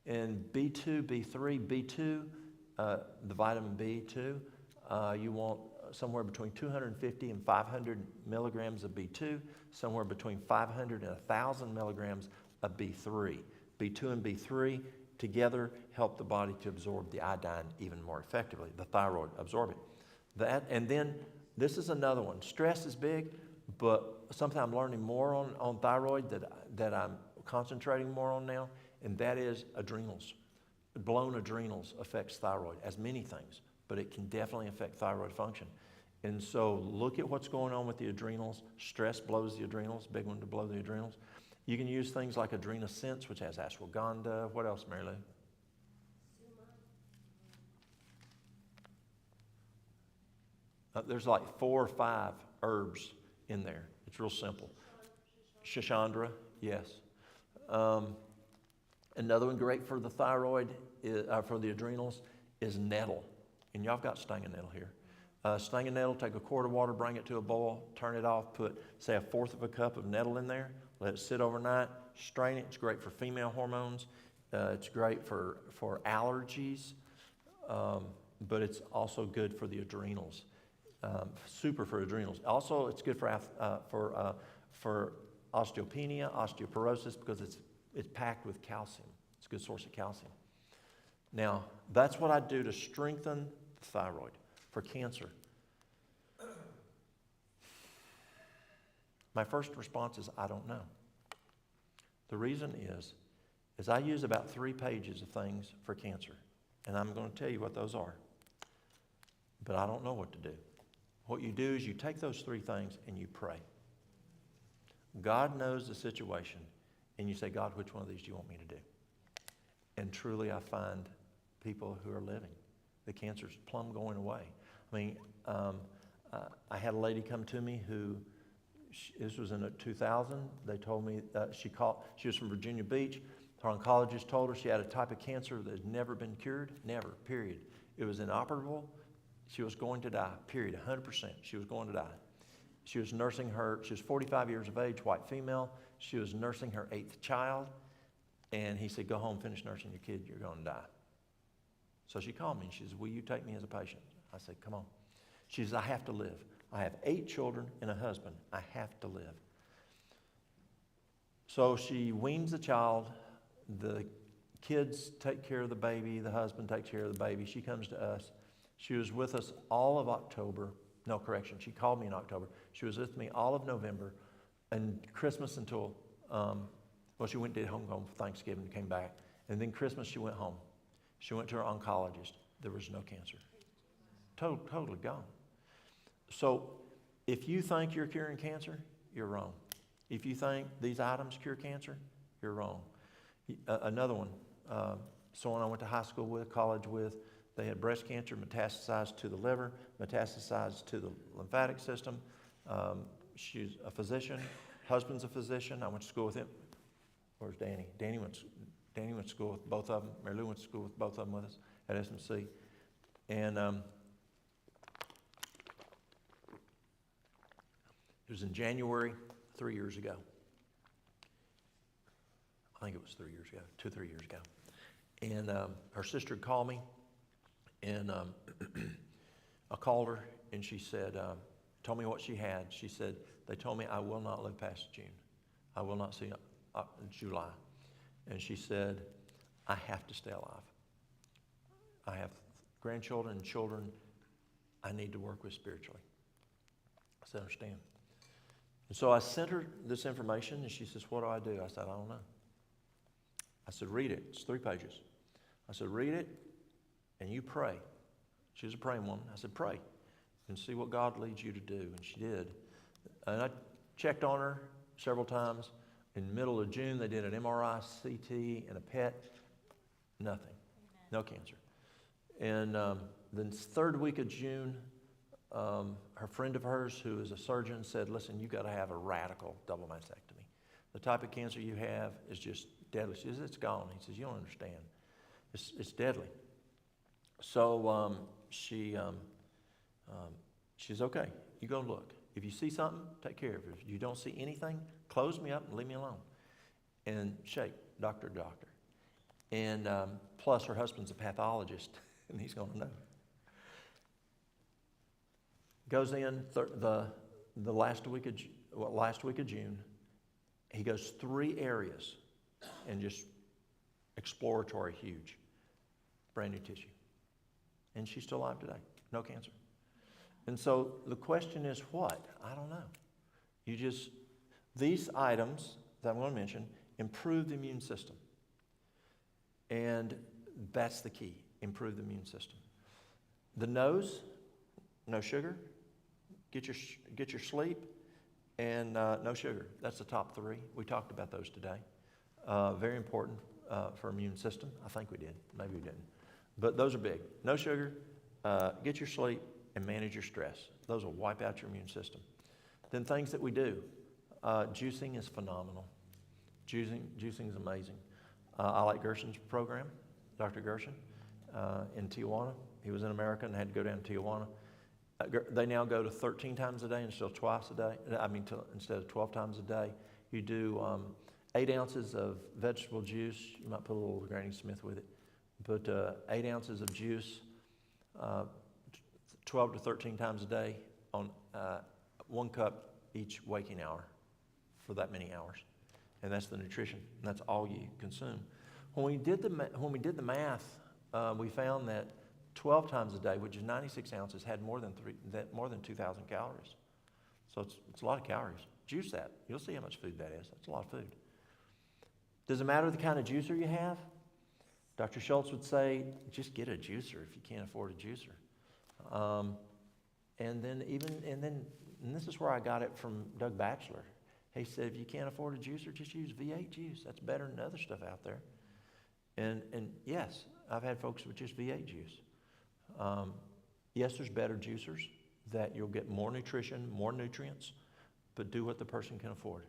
And B2, B3, B2, the vitamin B2, you want somewhere between 250 and 500 milligrams of B2, somewhere between 500 and 1,000 milligrams of B3. B2 and B3 together help the body to absorb the iodine even more effectively, the thyroid absorb it. And then this is another one. Stress is big, but something I'm learning more on thyroid that I'm concentrating more on now, and that is adrenals. Blown adrenals affects thyroid, as many things, but it can definitely affect thyroid function. And so look at what's going on with the adrenals. Stress blows the adrenals, big one to blow the adrenals. You can use things like AdrenaSense, which has ashwagandha. What else, Mary Lou? There's like 4 or 5 herbs in there. It's real simple. Shishandra, yes. Another one great for the thyroid, for the adrenals, is nettle. And y'all got stinging nettle here. Stinging nettle, take a quart of water, bring it to a boil, turn it off, put, say, 1/4 cup of nettle in there, let it sit overnight, strain it. It's great for female hormones. It's great for allergies, but it's also good for the adrenals. Super for adrenals. Also, it's good for osteopenia, osteoporosis, because it's packed with calcium. It's a good source of calcium. Now, that's what I do to strengthen the thyroid for cancer. My first response is, I don't know. The reason is I use about 3 pages of things for cancer, and I'm going to tell you what those are. But I don't know what to do. What you do is you take those 3 things and you pray. God knows the situation, and you say, God, which one of these do you want me to do? And truly I find people who are living. The cancer's plumb going away. I mean, I had a lady come to me who, this was in 2000, they told me, she was from Virginia Beach. Her oncologist told her she had a type of cancer that had never been cured, never, period. It was inoperable. She was going to die, period, 100%. She was going to die. She was nursing she was 45 years of age, white female. She was nursing her 8th child. And he said, go home, finish nursing your kid, you're going to die. So she called me and she said, will you take me as a patient? I said, come on. She says, I have to live. I have 8 children and a husband. I have to live. So she weans the child. The kids take care of the baby. The husband takes care of the baby. She comes to us. She was with us all of October. No, correction. She called me in October. She was with me all of November and Christmas until, she went and did home for Thanksgiving and came back. And then Christmas she went home. She went to her oncologist. There was no cancer. Totally gone. So if you think you're curing cancer, you're wrong. If you think these items cure cancer, you're wrong. Another one, someone I went to high school with, college with, they had breast cancer, metastasized to the liver, metastasized to the lymphatic system. She's a physician. Husband's a physician. I went to school with him. Where's Danny? Danny went to school with both of them. Mary Lou went to school with both of them with us at SMC. And it was in January 3 years ago. I think it was 3 years ago, 2 or 3 years ago. And her sister called me, and I called her, and she said, told me what she had. She said, they told me I will not live past June. I will not see July. And she said, I have to stay alive. I have grandchildren and children I need to work with spiritually. I said, I understand. And so I sent her this information, and she says, what do I do? I said, I don't know. I said, read it. It's 3 pages. I said, read it, and you pray. She was a praying woman. I said, pray and see what God leads you to do. And she did. And I checked on her several times. In the middle of June, they did an MRI, CT, and a PET. Nothing. No cancer. And the 3rd week of June, her friend of hers, who is a surgeon, said, listen, you've got to have a radical double mastectomy. The type of cancer you have is just deadly. She says, it's gone. He says, you don't understand. It's deadly. So she's okay. You go look. If you see something, take care of it. If you don't see anything, close me up and leave me alone. And shake, doctor to doctor. And plus her husband's a pathologist, and he's going to know. Goes in the last week of June. He goes 3 areas and just exploratory, huge, brand new tissue. And she's still alive today. No cancer. And so the question is what? I don't know. These items that I'm going to mention improve the immune system. And that's the key, improve the immune system. The nose, no sugar, get your sleep, and no sugar. That's the top three. We talked about those today. Very important for immune system. I think we did. Maybe we didn't. But those are big. No sugar, get your sleep, and manage your stress. Those will wipe out your immune system. Then things that we do. Juicing is phenomenal. Juicing is amazing. I like Gerson's program, Dr. Gerson, in Tijuana. He was in America and had to go down to Tijuana. They now go to 13 times a day instead of twice a day. Instead of 12 times a day. You do 8 ounces of vegetable juice. You might put a little Granny Smith with it. But 8 ounces of juice, 12 to 13 times a day on 1 cup each waking hour for that many hours. And that's the nutrition. And that's all you consume. When we did the math, we found that 12 times a day, which is 96 ounces, had more than 2,000 calories. So it's a lot of calories. Juice that. You'll see how much food that is. That's a lot of food. Does it matter the kind of juicer you have? Dr. Schultz would say, just get a juicer if you can't afford a juicer. And this is where I got it from Doug Batchelor. He said, if you can't afford a juicer, just use V8 juice. That's better than other stuff out there. And yes, I've had folks with just V8 juice. Yes, there's better juicers that you'll get more nutrition, more nutrients, but do what the person can afford.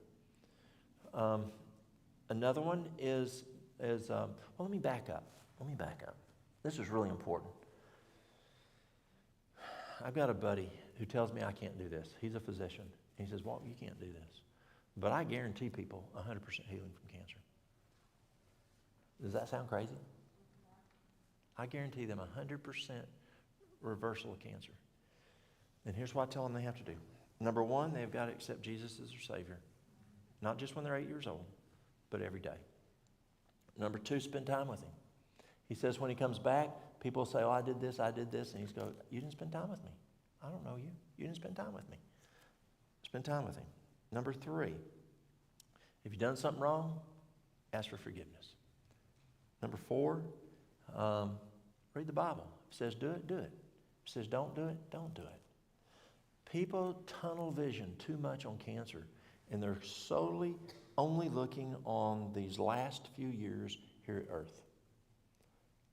Another one is let me back up. This is really important. I've got a buddy who tells me I can't do this. He's a physician. He says, Walt, you can't do this. But I guarantee people 100% healing from cancer. Does that sound crazy? I guarantee them 100% reversal of cancer. And here's what I tell them they have to do. Number one, they've got to accept Jesus as their Savior. Not just when they're 8 years old, but every day. Number two, spend time with Him. He says when He comes back, people say, oh, I did this. And He's going, you didn't spend time with me. I don't know you. You didn't spend time with me. Spend time with Him. Number three, if you've done something wrong, ask for forgiveness. Number four, read the Bible. If it says do it, do it. If it says don't do it, don't do it. People tunnel vision too much on cancer, and they're solely only looking on these last few years here at Earth.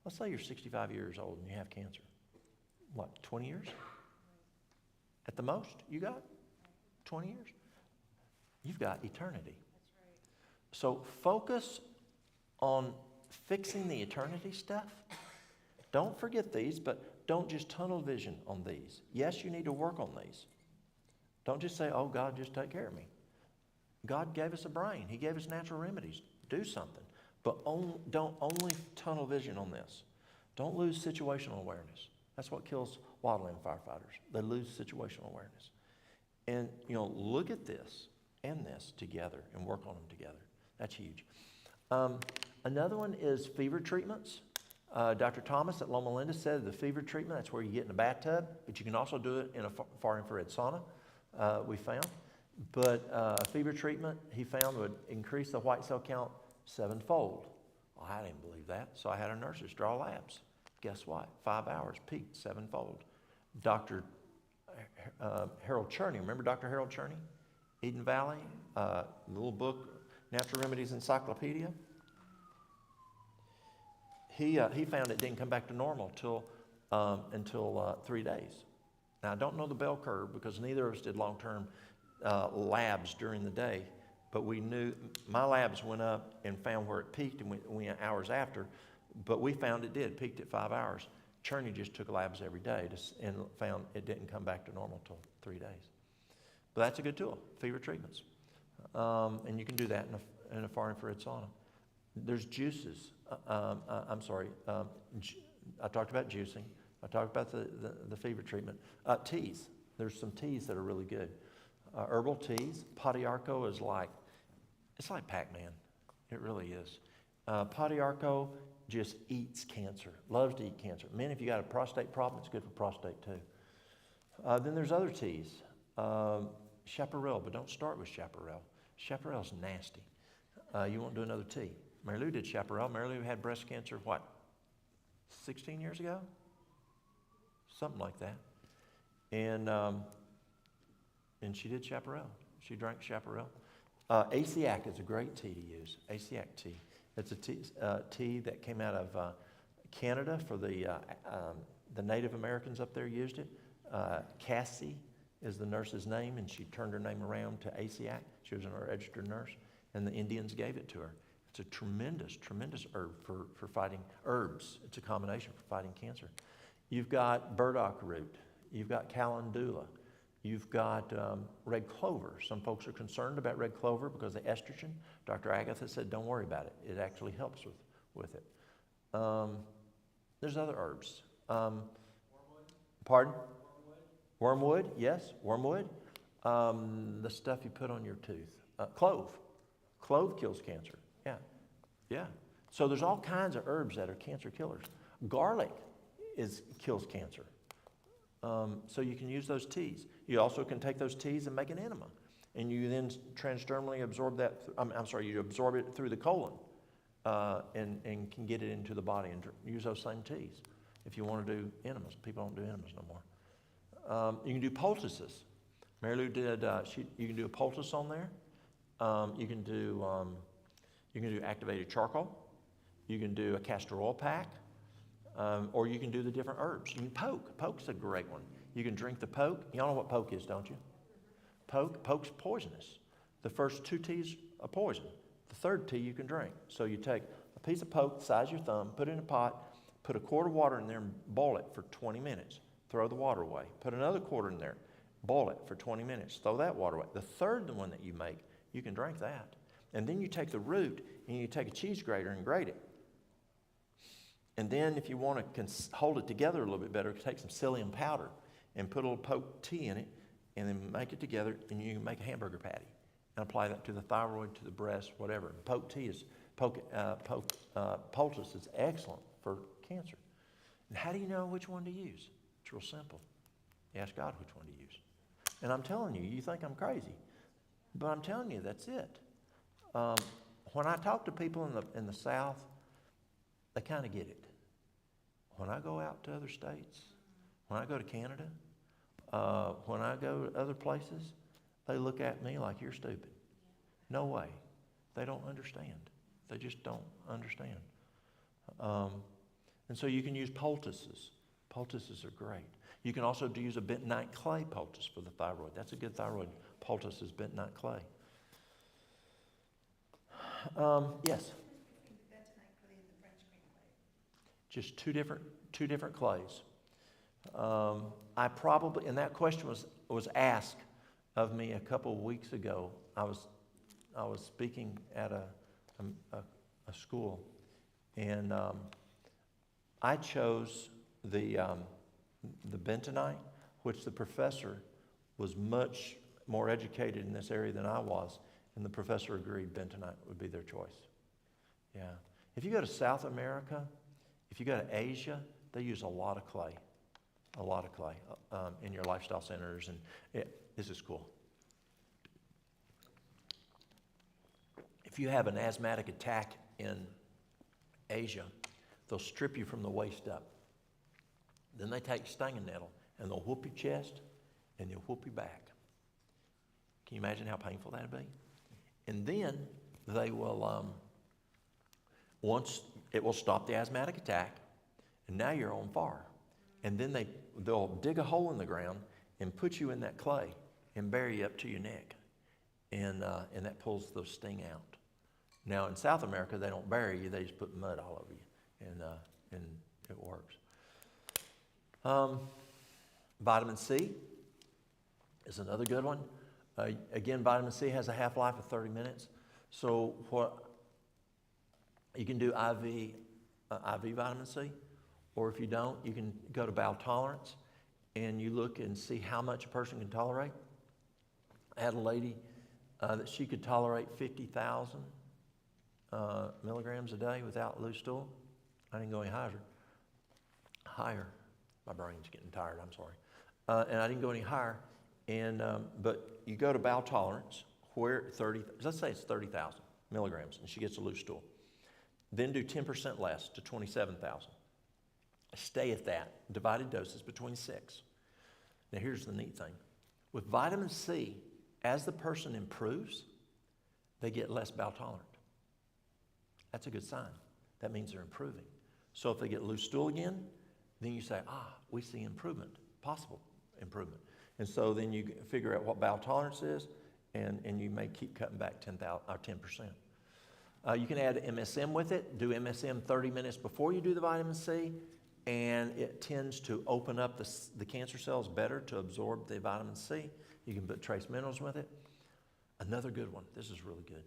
Let's say you're 65 years old and you have cancer. What, 20 years? At the most, you got 20 years? You've got eternity. That's right. So focus on fixing the eternity stuff. Don't forget these, but don't just tunnel vision on these. Yes, you need to work on these. Don't just say, oh, God, just take care of me. God gave us a brain. He gave us natural remedies. Do something. But don't only tunnel vision on this. Don't lose situational awareness. That's what kills wildland firefighters. They lose situational awareness. And, look at this and this together and work on them together. That's huge. Another one is fever treatments. Dr. Thomas at Loma Linda said the fever treatment, that's where you get in a bathtub, but you can also do it in a far infrared sauna, we found. But a fever treatment, he found, would increase the white cell count 7-fold. Well, I didn't believe that, so I had our nurses draw labs. Guess what? 5 hours, peaked 7-fold. Dr. Harold Cherney, remember Dr. Harold Cherney? Eden Valley, little book, Natural Remedies Encyclopedia. He found it didn't come back to normal until 3 days. Now, I don't know the bell curve because neither of us did long-term labs during the day, but we knew my labs went up and found where it peaked and went hours after, but we found it did, peaked at 5 hours. Cherney just took labs every day and found it didn't come back to normal until 3 days. But that's a good tool, fever treatments. And you can do that in a far infrared sauna. There's juices. I talked about juicing. I talked about the fever treatment. Teas. There's some teas that are really good. Herbal teas. Padiarco is it's like Pac-Man. It really is. Padiarco just eats cancer, loves to eat cancer. Men, if you got a prostate problem, it's good for prostate too. Then there's other teas. Chaparral, but don't start with chaparral. Chaparral's nasty. You won't do another tea. Mary Lou did chaparral. Mary Lou had breast cancer, 16 years ago? Something like that. And And she did chaparral. She drank chaparral. Asiac is a great tea to use. Asiac tea. It's a tea that came out of Canada for the Native Americans up there used it. Cassie is the nurse's name, and she turned her name around to Asiac. She was a registered nurse, and the Indians gave it to her. It's a tremendous, tremendous herb for fighting herbs. It's a combination for fighting cancer. You've got burdock root. You've got calendula. You've got red clover. Some folks are concerned about red clover because of the estrogen. Dr. Agatha said, don't worry about it. It actually helps with it. There's other herbs. Wormwood? Pardon? Wormwood? Wormwood, yes, wormwood. The stuff you put on your tooth. Clove. Clove kills cancer. Yeah, yeah. So there's all kinds of herbs that are cancer killers. Garlic kills cancer. So you can use those teas. You also can take those teas and make an enema. And you then transdermally absorb that, you absorb it through the colon and can get it into the body and use those same teas if you want to do enemas. People don't do enemas no more. You can do poultices. Mary Lou did, you can do a poultice on there. You can do activated charcoal. You can do a castor oil pack. Or you can do the different herbs. You can poke. Poke's a great one. You can drink the poke. Y'all know what poke is, don't you? Poke's poisonous. The first 2 teas are poison. The third tea you can drink. So you take a piece of poke the size of your thumb, put it in a pot, put a quart of water in there and boil it for 20 minutes. Throw the water away. Put another quart in there, boil it for 20 minutes. Throw that water away. The third one that you make, you can drink that. And then you take the root and you take a cheese grater and grate it. And then if you want to hold it together a little bit better, take some psyllium powder and put a little poke tea in it and then make it together and you can make a hamburger patty and apply that to the thyroid, to the breast, whatever. Poultice is excellent for cancer. And how do you know which one to use? It's real simple. You ask God which one to use. And I'm telling you, you think I'm crazy, but I'm telling you that's it. When I talk to people in the South, they kind of get it. When I go out to other states, when I go to Canada, when I go to other places, they look at me like you're stupid. No way. They don't understand. They just don't understand. And so you can use poultices. Poultices are great. You can also use a bentonite clay poultice for the thyroid. That's a good thyroid poultice is bentonite clay. Yes? Just two different clays. I probably, and that question was asked of me a couple of weeks ago. I was speaking at a school, and I chose the bentonite, which the professor was much more educated in this area than I was, and the professor agreed bentonite would be their choice. Yeah. If you go to South America, if you go to Asia, they use a lot of clay in your lifestyle centers, and this is cool. If you have an asthmatic attack in Asia, they'll strip you from the waist up. Then they take stinging nettle and they'll whoop your chest and they'll whoop your back. Can you imagine how painful that'd be? And then they will, once it will stop the asthmatic attack, and now you're on fire. And then they'll dig a hole in the ground and put you in that clay and bury you up to your neck. And that pulls the sting out. Now in South America, they don't bury you, they just put mud all over you. And it works. Vitamin C is another good one. Again, vitamin C has a half-life of 30 minutes. So you can do IV vitamin C, or if you don't, you can go to bowel tolerance and you look and see how much a person can tolerate. I had a lady that she could tolerate 50,000 milligrams a day without loose stool. I didn't go any higher. My brain's getting tired, I'm sorry. And I didn't go any higher. And but you go to bowel tolerance where let's say it's 30,000 milligrams and she gets a loose stool. Then do 10% less to 27,000. Stay at that, divided doses between 6. Now here's the neat thing. With vitamin C, as the person improves, they get less bowel tolerant. That's a good sign. That means they're improving. So if they get loose stool again, then you say, we see improvement, possible improvement. And so then you figure out what bowel tolerance is, and you may keep cutting back 10%. You can add MSM with it. Do MSM 30 minutes before you do the vitamin C, and it tends to open up the cancer cells better to absorb the vitamin C. You can put trace minerals with it. Another good one, this is really good,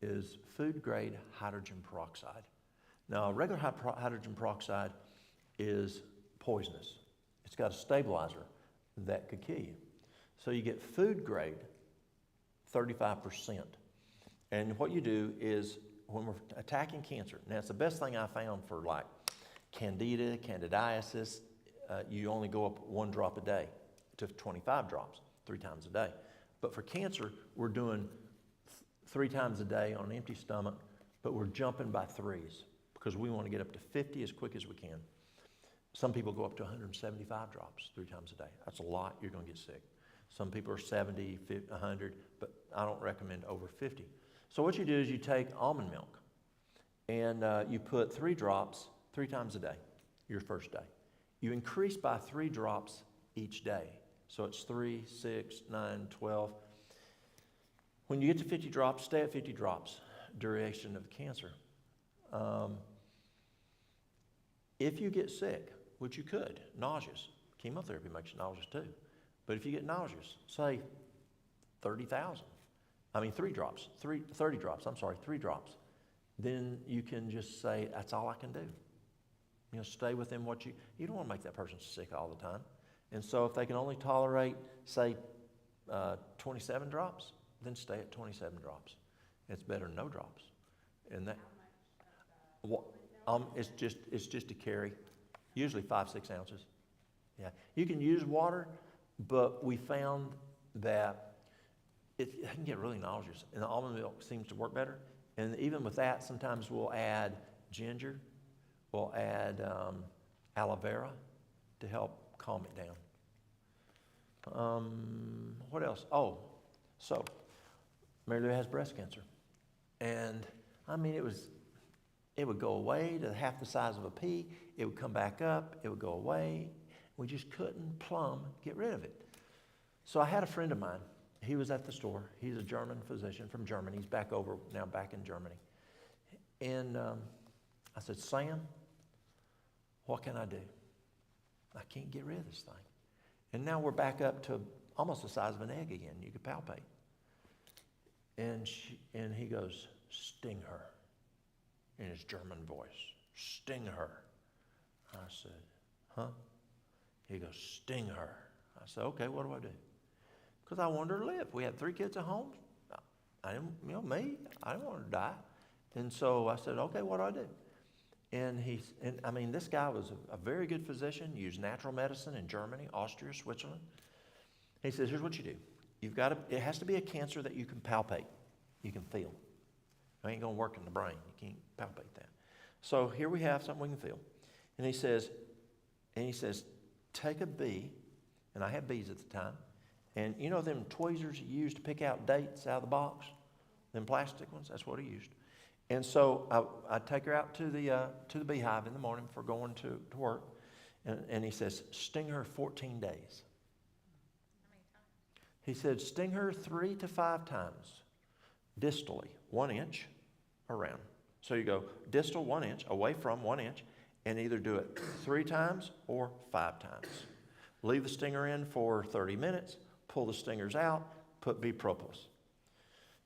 is food-grade hydrogen peroxide. Now, regular hydrogen peroxide is poisonous. It's got a stabilizer that could kill you. So you get food-grade 35%. And what you do is, when we're attacking cancer, now it's the best thing I found for like candida, candidiasis, you only go up 1 drop a day to 25 drops, 3 times a day. But for cancer, we're doing 3 times a day on an empty stomach, but we're jumping by 3s because we want to get up to 50 as quick as we can. Some people go up to 175 drops 3 times a day. That's a lot. You're going to get sick. Some people are 70, 50, 100, but I don't recommend over 50. So what you do is you take almond milk and you put 3 drops 3 times a day, your first day. You increase by 3 drops each day. So it's 3, 6, 9, 12. When you get to 50 drops, stay at 50 drops, duration of cancer. If you get sick, which you could, nauseous, chemotherapy makes you nauseous too. But if you get nauseous, say 3 drops, 3 drops, then you can just say, that's all I can do. Stay within what you don't want to make that person sick all the time. And so if they can only tolerate, say, 27 drops, then stay at 27 drops. It's better than no drops. And that, it's just a carry, usually 5-6 ounces. Yeah, you can use water, but we found that it can get really nauseous, and the almond milk seems to work better. And even with that, sometimes we'll add ginger, we'll add aloe vera to help calm it down. What else? So Mary Lou has breast cancer, and it would go away to half the size of a pea. It would come back up. It would go away. We just couldn't plumb get rid of it. So I had a friend of mine. He was at the store. He's a German physician from Germany. He's back in Germany. And I said, Sam, what can I do? I can't get rid of this thing. And now we're back up to almost the size of an egg again. You could palpate. And he goes, sting her, in his German voice. Sting her. I said, huh? He goes, sting her. I said, okay, what do I do? Because I wanted her to live. We had 3 kids at home. I didn't want her to die. And so I said, okay, what do I do? And this guy was a very good physician, used natural medicine in Germany, Austria, Switzerland. He says, here's what you do. It has to be a cancer that you can palpate, you can feel. It ain't going to work in the brain. You can't palpate that. So here we have something we can feel. And he says, take a bee, and I had bees at the time, and you know them tweezers you use to pick out dates out of the box? Them plastic ones? That's what he used. And so I'd take her out to the beehive in the morning for going to work, and he says, sting her 14 days. How many times? He said, sting her 3 to 5 times, distally, 1 inch around. So you go distal 1 inch, away from 1 inch, and either do it 3 times or 5 times. Leave the stinger in for 30 minutes, pull the stingers out, put B-propos.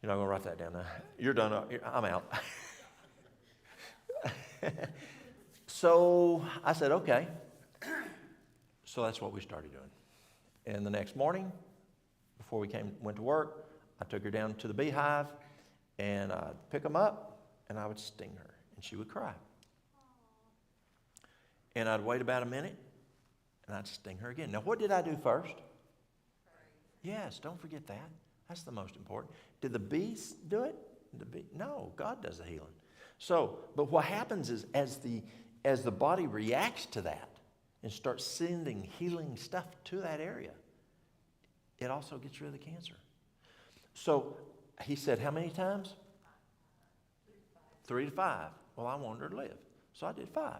You're not going to write that down now. You're done. I'm out. So I said, okay. So that's what we started doing. And the next morning, before we went to work, I took her down to the beehive, and I'd pick them up, and I would sting her, and she would cry. And I'd wait about a minute, and I'd sting her again. Now, what did I do first? Yes, don't forget that. That's the most important. Did the bees do it? No, God does the healing. So, but what happens is as the body reacts to that and starts sending healing stuff to that area, it also gets rid of the cancer. So he said, how many times? 3 to 5. Well, I wanted her to live, so I did 5.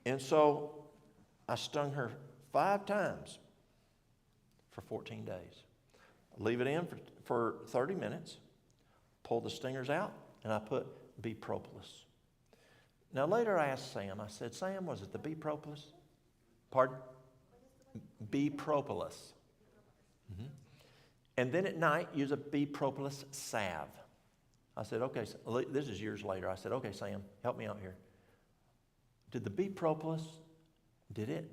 And so I stung her 5 times for 14 days. Leave it in for 30 minutes, pull the stingers out, and I put B propolis. Now later I asked Sam, I said, Sam, was it the B propolis? Pardon? B propolis. Mm-hmm. And then at night, use a B propolis salve. I said, okay, this is years later. I said, okay, Sam, help me out here. Did the B propolis, did it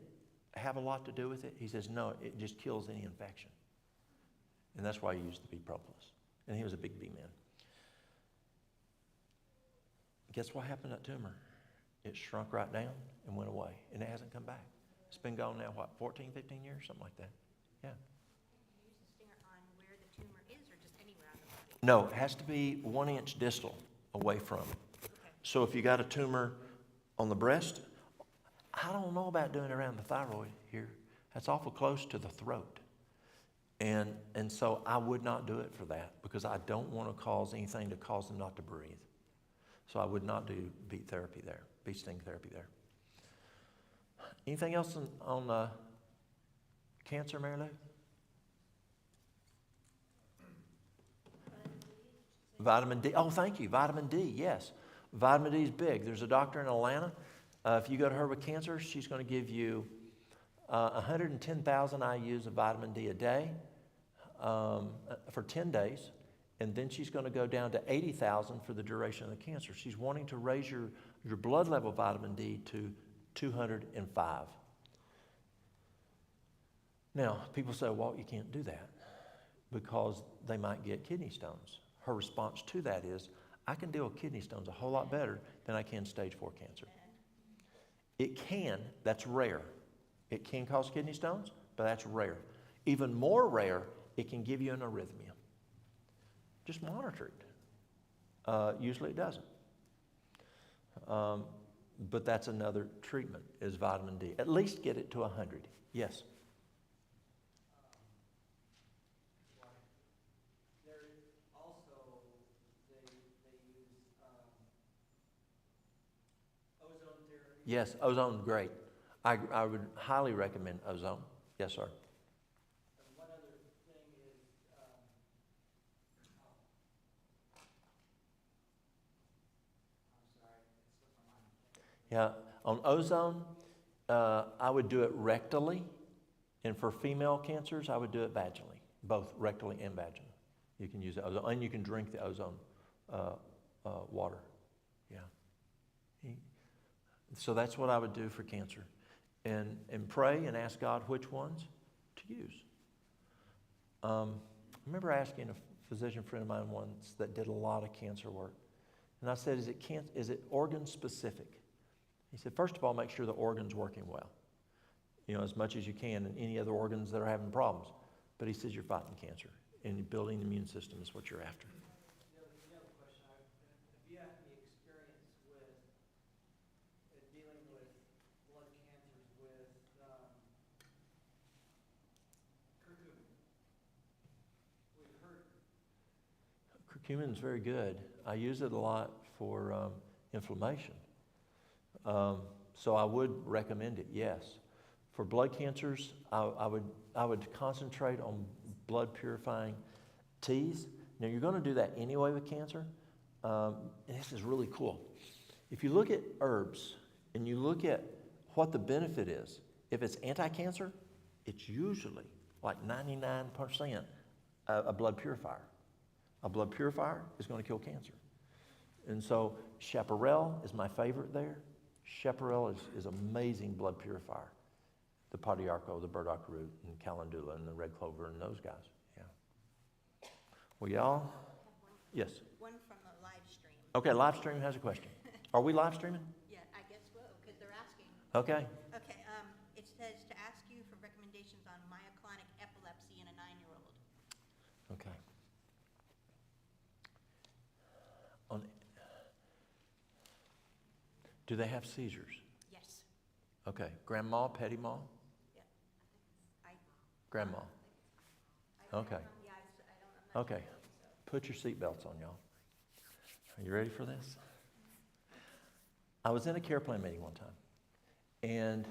have a lot to do with it? He says, no, it just kills any infection. And that's why he used the B propolis. And he was a big B man. Guess what happened to that tumor? It shrunk right down and went away. And it hasn't come back. It's been gone now, 14, 15 years? Something like that. Yeah. You use a stinger on where the tumor is or just anywhere on the body? No, it has to be 1 inch distal away from it. Okay. So if you got a tumor on the breast, I don't know about doing it around the thyroid here. That's awful close to the throat. And so I would not do it for that because I don't want to cause anything to cause them not to breathe. So I would not do beat therapy there, beat sting therapy there. Anything else on cancer, Mary Lou? Vitamin D. Oh, thank you. Vitamin D, yes. Vitamin D is big. There's a doctor in Atlanta. If you go to her with cancer, she's going to give you 110,000 IUs of vitamin D a day for 10 days. And then she's going to go down to 80,000 for the duration of the cancer. She's wanting to raise your blood level vitamin D to 205. Now, people say, Walt, you can't do that because they might get kidney stones. Her response to that is, I can deal with kidney stones a whole lot better than I can stage 4 cancer. It can, that's rare. It can cause kidney stones, but that's rare. Even more rare, it can give you an arrhythmia. Just monitor it. Usually it doesn't. But that's another treatment, is vitamin D. At least get it to 100. Yes? There also, they use ozone therapy. Yes, ozone, great. I would highly recommend ozone. Yes, sir. And one other thing is, I'm sorry, it slipped my mind. Yeah, on ozone, I would do it rectally. And for female cancers, I would do it vaginally, both rectally and vaginally. You can use the ozone, and you can drink the ozone water. Yeah. So that's what I would do for cancer. And pray and ask God which ones to use. I remember asking a physician friend of mine once that did a lot of cancer work. And I said, is it organ specific? He said, first of all, make sure the organ's working well. You know, as much as you can, and any other organs that are having problems. But he says you're fighting cancer, and building the immune system is what you're after. The other question, have you had any experience with dealing with blood cancers with curcumin? We've heard. Curcumin is very good. I use it a lot for inflammation. So I would recommend it, yes. For blood cancers, I would concentrate on blood purifying teas. Now you're going to do that anyway with cancer. And this is really cool. If you look at herbs and you look at what the benefit is, if it's anti-cancer, it's usually like 99% a blood purifier. A blood purifier is going to kill cancer. And so chaparral is my favorite there. Chaparral is amazing blood purifier. The podiarco, the burdock root, and calendula, and the red clover, and those guys. Yeah. Well, y'all? Yes. One from the live stream. Okay, live stream has a question. Are we live streaming? Yeah, I guess so, because they're asking. Okay. Okay, it says to ask you for recommendations on myoclonic epilepsy in a 9-year-old. Okay. Do they have seizures? Yes. Okay. Grandma, petty ma? Yeah. I Grandma. Okay. Yeah, I'm not Okay. sure, so. Put your seatbelts on, y'all. Are you ready for this? I was in a care plan meeting one time, and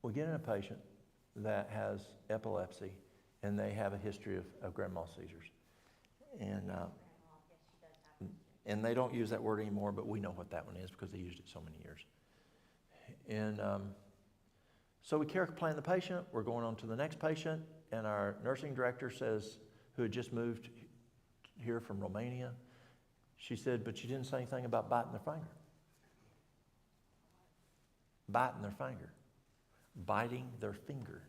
we get in a patient that has epilepsy, and they have a history of grand mal seizures. And they don't use that word anymore, but we know what that one is because they used it so many years. And so we care plan the patient. We're going on to the next patient, and our nursing director says, who had just moved here from Romania, she said, but you didn't say anything about biting their finger. Biting their finger. Biting their finger.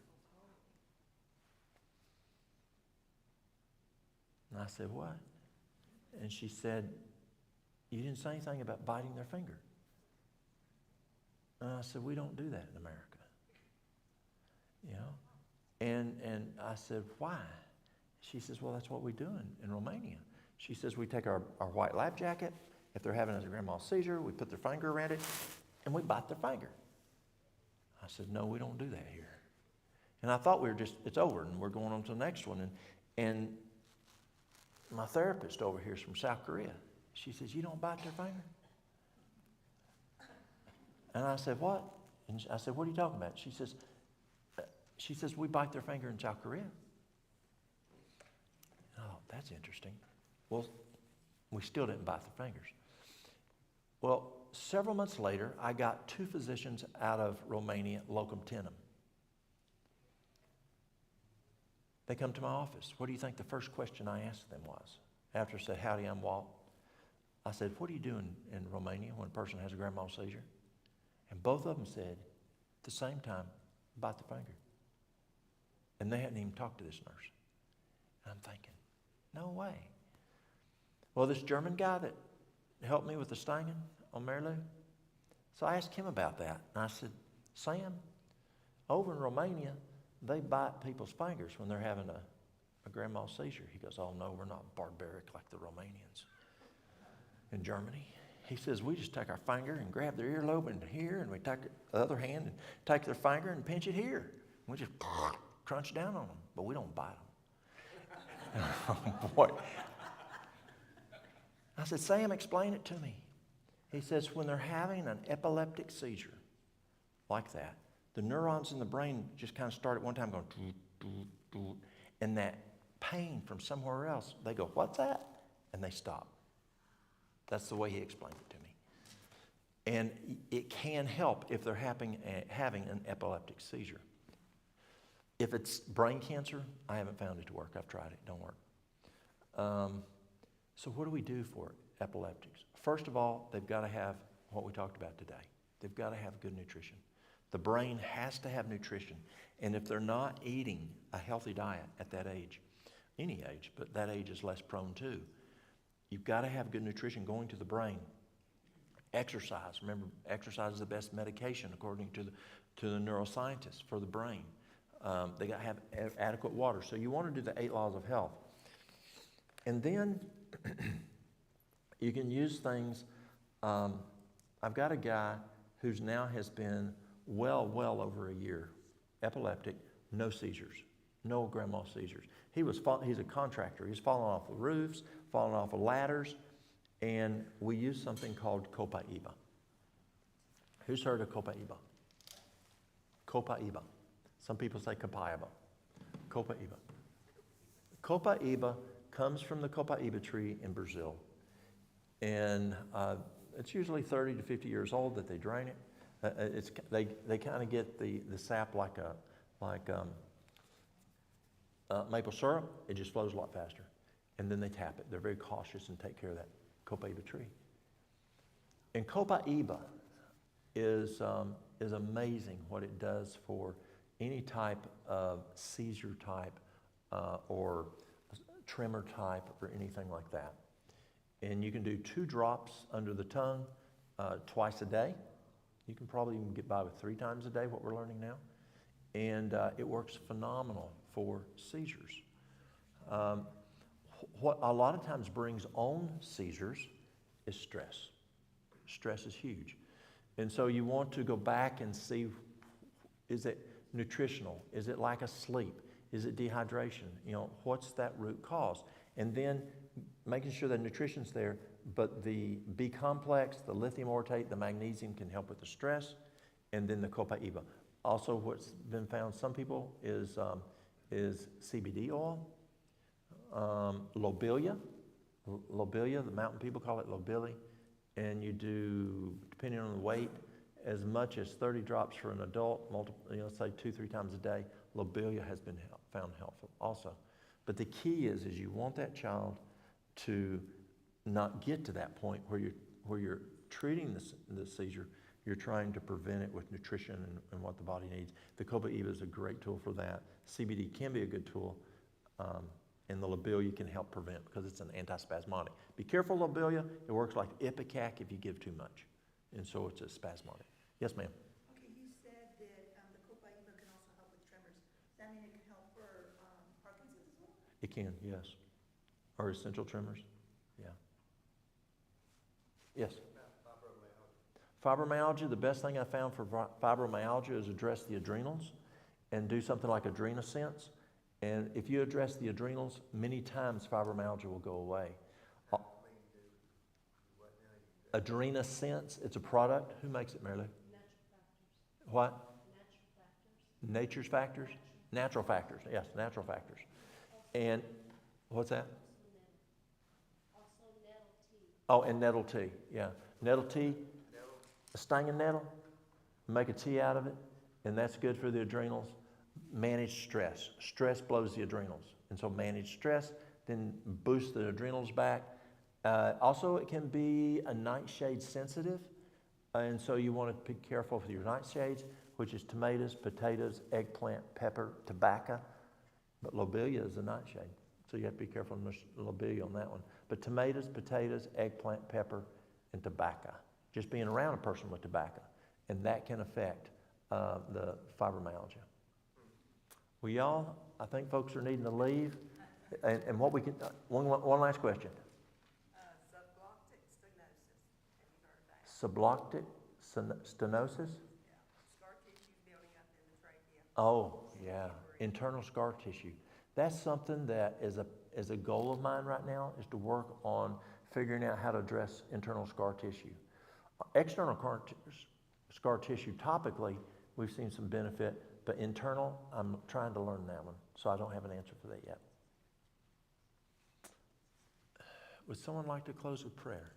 And I said, what? And she said, you didn't say anything about biting their finger. And I said, we don't do that in America. You know? And I said, why? She says, well, that's what we do in Romania. She says, we take our white lab jacket. If they're having a grand mal seizure, we put their finger around it, and we bite their finger. I said, no, we don't do that here. And I thought it's over, and we're going on to the next one. And my therapist over here is from South Korea. She says, you don't bite their finger? And I said, what? And I said, what are you talking about? She says, we bite their finger in South Korea. Oh, that's interesting. Well, we still didn't bite their fingers. Well, several months later, I got 2 physicians out of Romania, locum tenens. They come to my office. What do you think the first question I asked them was? After I said, howdy, I'm Walt. I said, what do you do in Romania when a person has a grand mal seizure? And both of them said, at the same time, bite the finger. And they hadn't even talked to this nurse. And I'm thinking, no way. Well, this German guy that helped me with the stinging on Mary Lou, so I asked him about that. And I said, Sam, over in Romania, they bite people's fingers when they're having a grand mal seizure. He goes, oh no, we're not barbaric like the Romanians in Germany. He says, we just take our finger and grab their earlobe in here, and we take the other hand and take their finger and pinch it here. We just crunch down on them, but we don't bite them. Boy. I said, Sam, explain it to me. He says, when they're having an epileptic seizure like that, the neurons in the brain just kind of start at one time going, doo, doo, doo, and that pain from somewhere else, they go, what's that? And they stop. That's the way he explained it to me. And it can help if they're having an epileptic seizure. If it's brain cancer, I haven't found it to work. I've tried it. Don't work. So what do we do for epileptics? First of all, they've got to have what we talked about today. They've got to have good nutrition. The brain has to have nutrition. And if they're not eating a healthy diet at that age, any age, but that age is less prone to, you've got to have good nutrition going to the brain. Exercise. Remember, exercise is the best medication according to the neuroscientists for the brain. They got to have adequate water. So you want to do the 8 laws of health. And then you can use things. I've got a guy who's now has been well over a year, epileptic, no seizures, no grand mal seizures. He's a contractor. He's falling off the roofs, falling off of ladders, and we use something called Copaiba. Who's heard of Copaiba? Copaiba. Some people say Copaiba. Copaiba. Copaiba comes from the Copaiba tree in Brazil. And it's usually 30 to 50 years old that they drain it. They kind of get the sap like maple syrup. It just flows a lot faster. And then they tap it. They're very cautious and take care of that Copaiba tree. And Copaiba is amazing what it does for any type of seizure type or tremor type or anything like that. And you can do 2 drops under the tongue twice a day. You can probably even get by with 3 times a day, what we're learning now. And it works phenomenal for seizures. What a lot of times brings on seizures is stress. Stress is huge. And so you want to go back and see, is it nutritional? Is it lack of sleep? Is it dehydration? You know, what's that root cause? And then making sure that nutrition's there, but the B complex, the lithium orotate, the magnesium can help with the stress, and then the copaiba. Also, what's been found, some people is CBD oil, lobelia. Lobelia, the mountain people call it lobelia, and you do, depending on the weight, as much as 30 drops for an adult, say 2-3 times a day. Lobelia has been found helpful also. But the key is you want that child to not get to that point where you're treating the seizure. You're trying to prevent it with nutrition and what the body needs. The copaiba is a great tool for that. CBD can be a good tool, and the lobelia can help prevent because it's an antispasmodic. Be careful, lobelia. It works like Ipecac if you give too much, and so it's a spasmodic. Yes, ma'am. Okay, you said that the copaiba can also help with tremors. Does that mean it can help for Parkinson's as well? It can, yes. Or essential tremors. Yeah. Yes. Fibromyalgia, the best thing I found for fibromyalgia is address the adrenals and do something like Adrenasense. And if you address the adrenals, many times fibromyalgia will go away. Adrenasense, it's a product. Who makes it, Mary Lou? What? Nature's factors? Natural factors, yes, natural factors. And what's that? Also nettle tea. Oh, and nettle tea, yeah. Nettle tea, a stinging nettle, make a tea out of it, and that's good for the adrenals. Manage stress. Stress blows the adrenals. And so manage stress, then boost the adrenals back. Also, it can be a nightshade sensitive, and so you want to be careful with your nightshades, which is tomatoes, potatoes, eggplant, pepper, tobacco. But lobelia is a nightshade, so you have to be careful with lobelia on that one. But tomatoes, potatoes, eggplant, pepper, and tobacco. Just being around a person with tobacco, and that can affect the fibromyalgia. Well, y'all, I think folks are needing to leave, and what we can. One last question. Subglottic stenosis. Have you heard of that? Subglottic stenosis? Yeah. Scar tissue building up in the trachea. Oh, yeah. Internal scar tissue. That's something that is a goal of mine right now, is to work on figuring out how to address internal scar tissue. External scar tissue, topically, we've seen some benefit, but internal, I'm trying to learn that one, so I don't have an answer for that yet. Would someone like to close with prayer?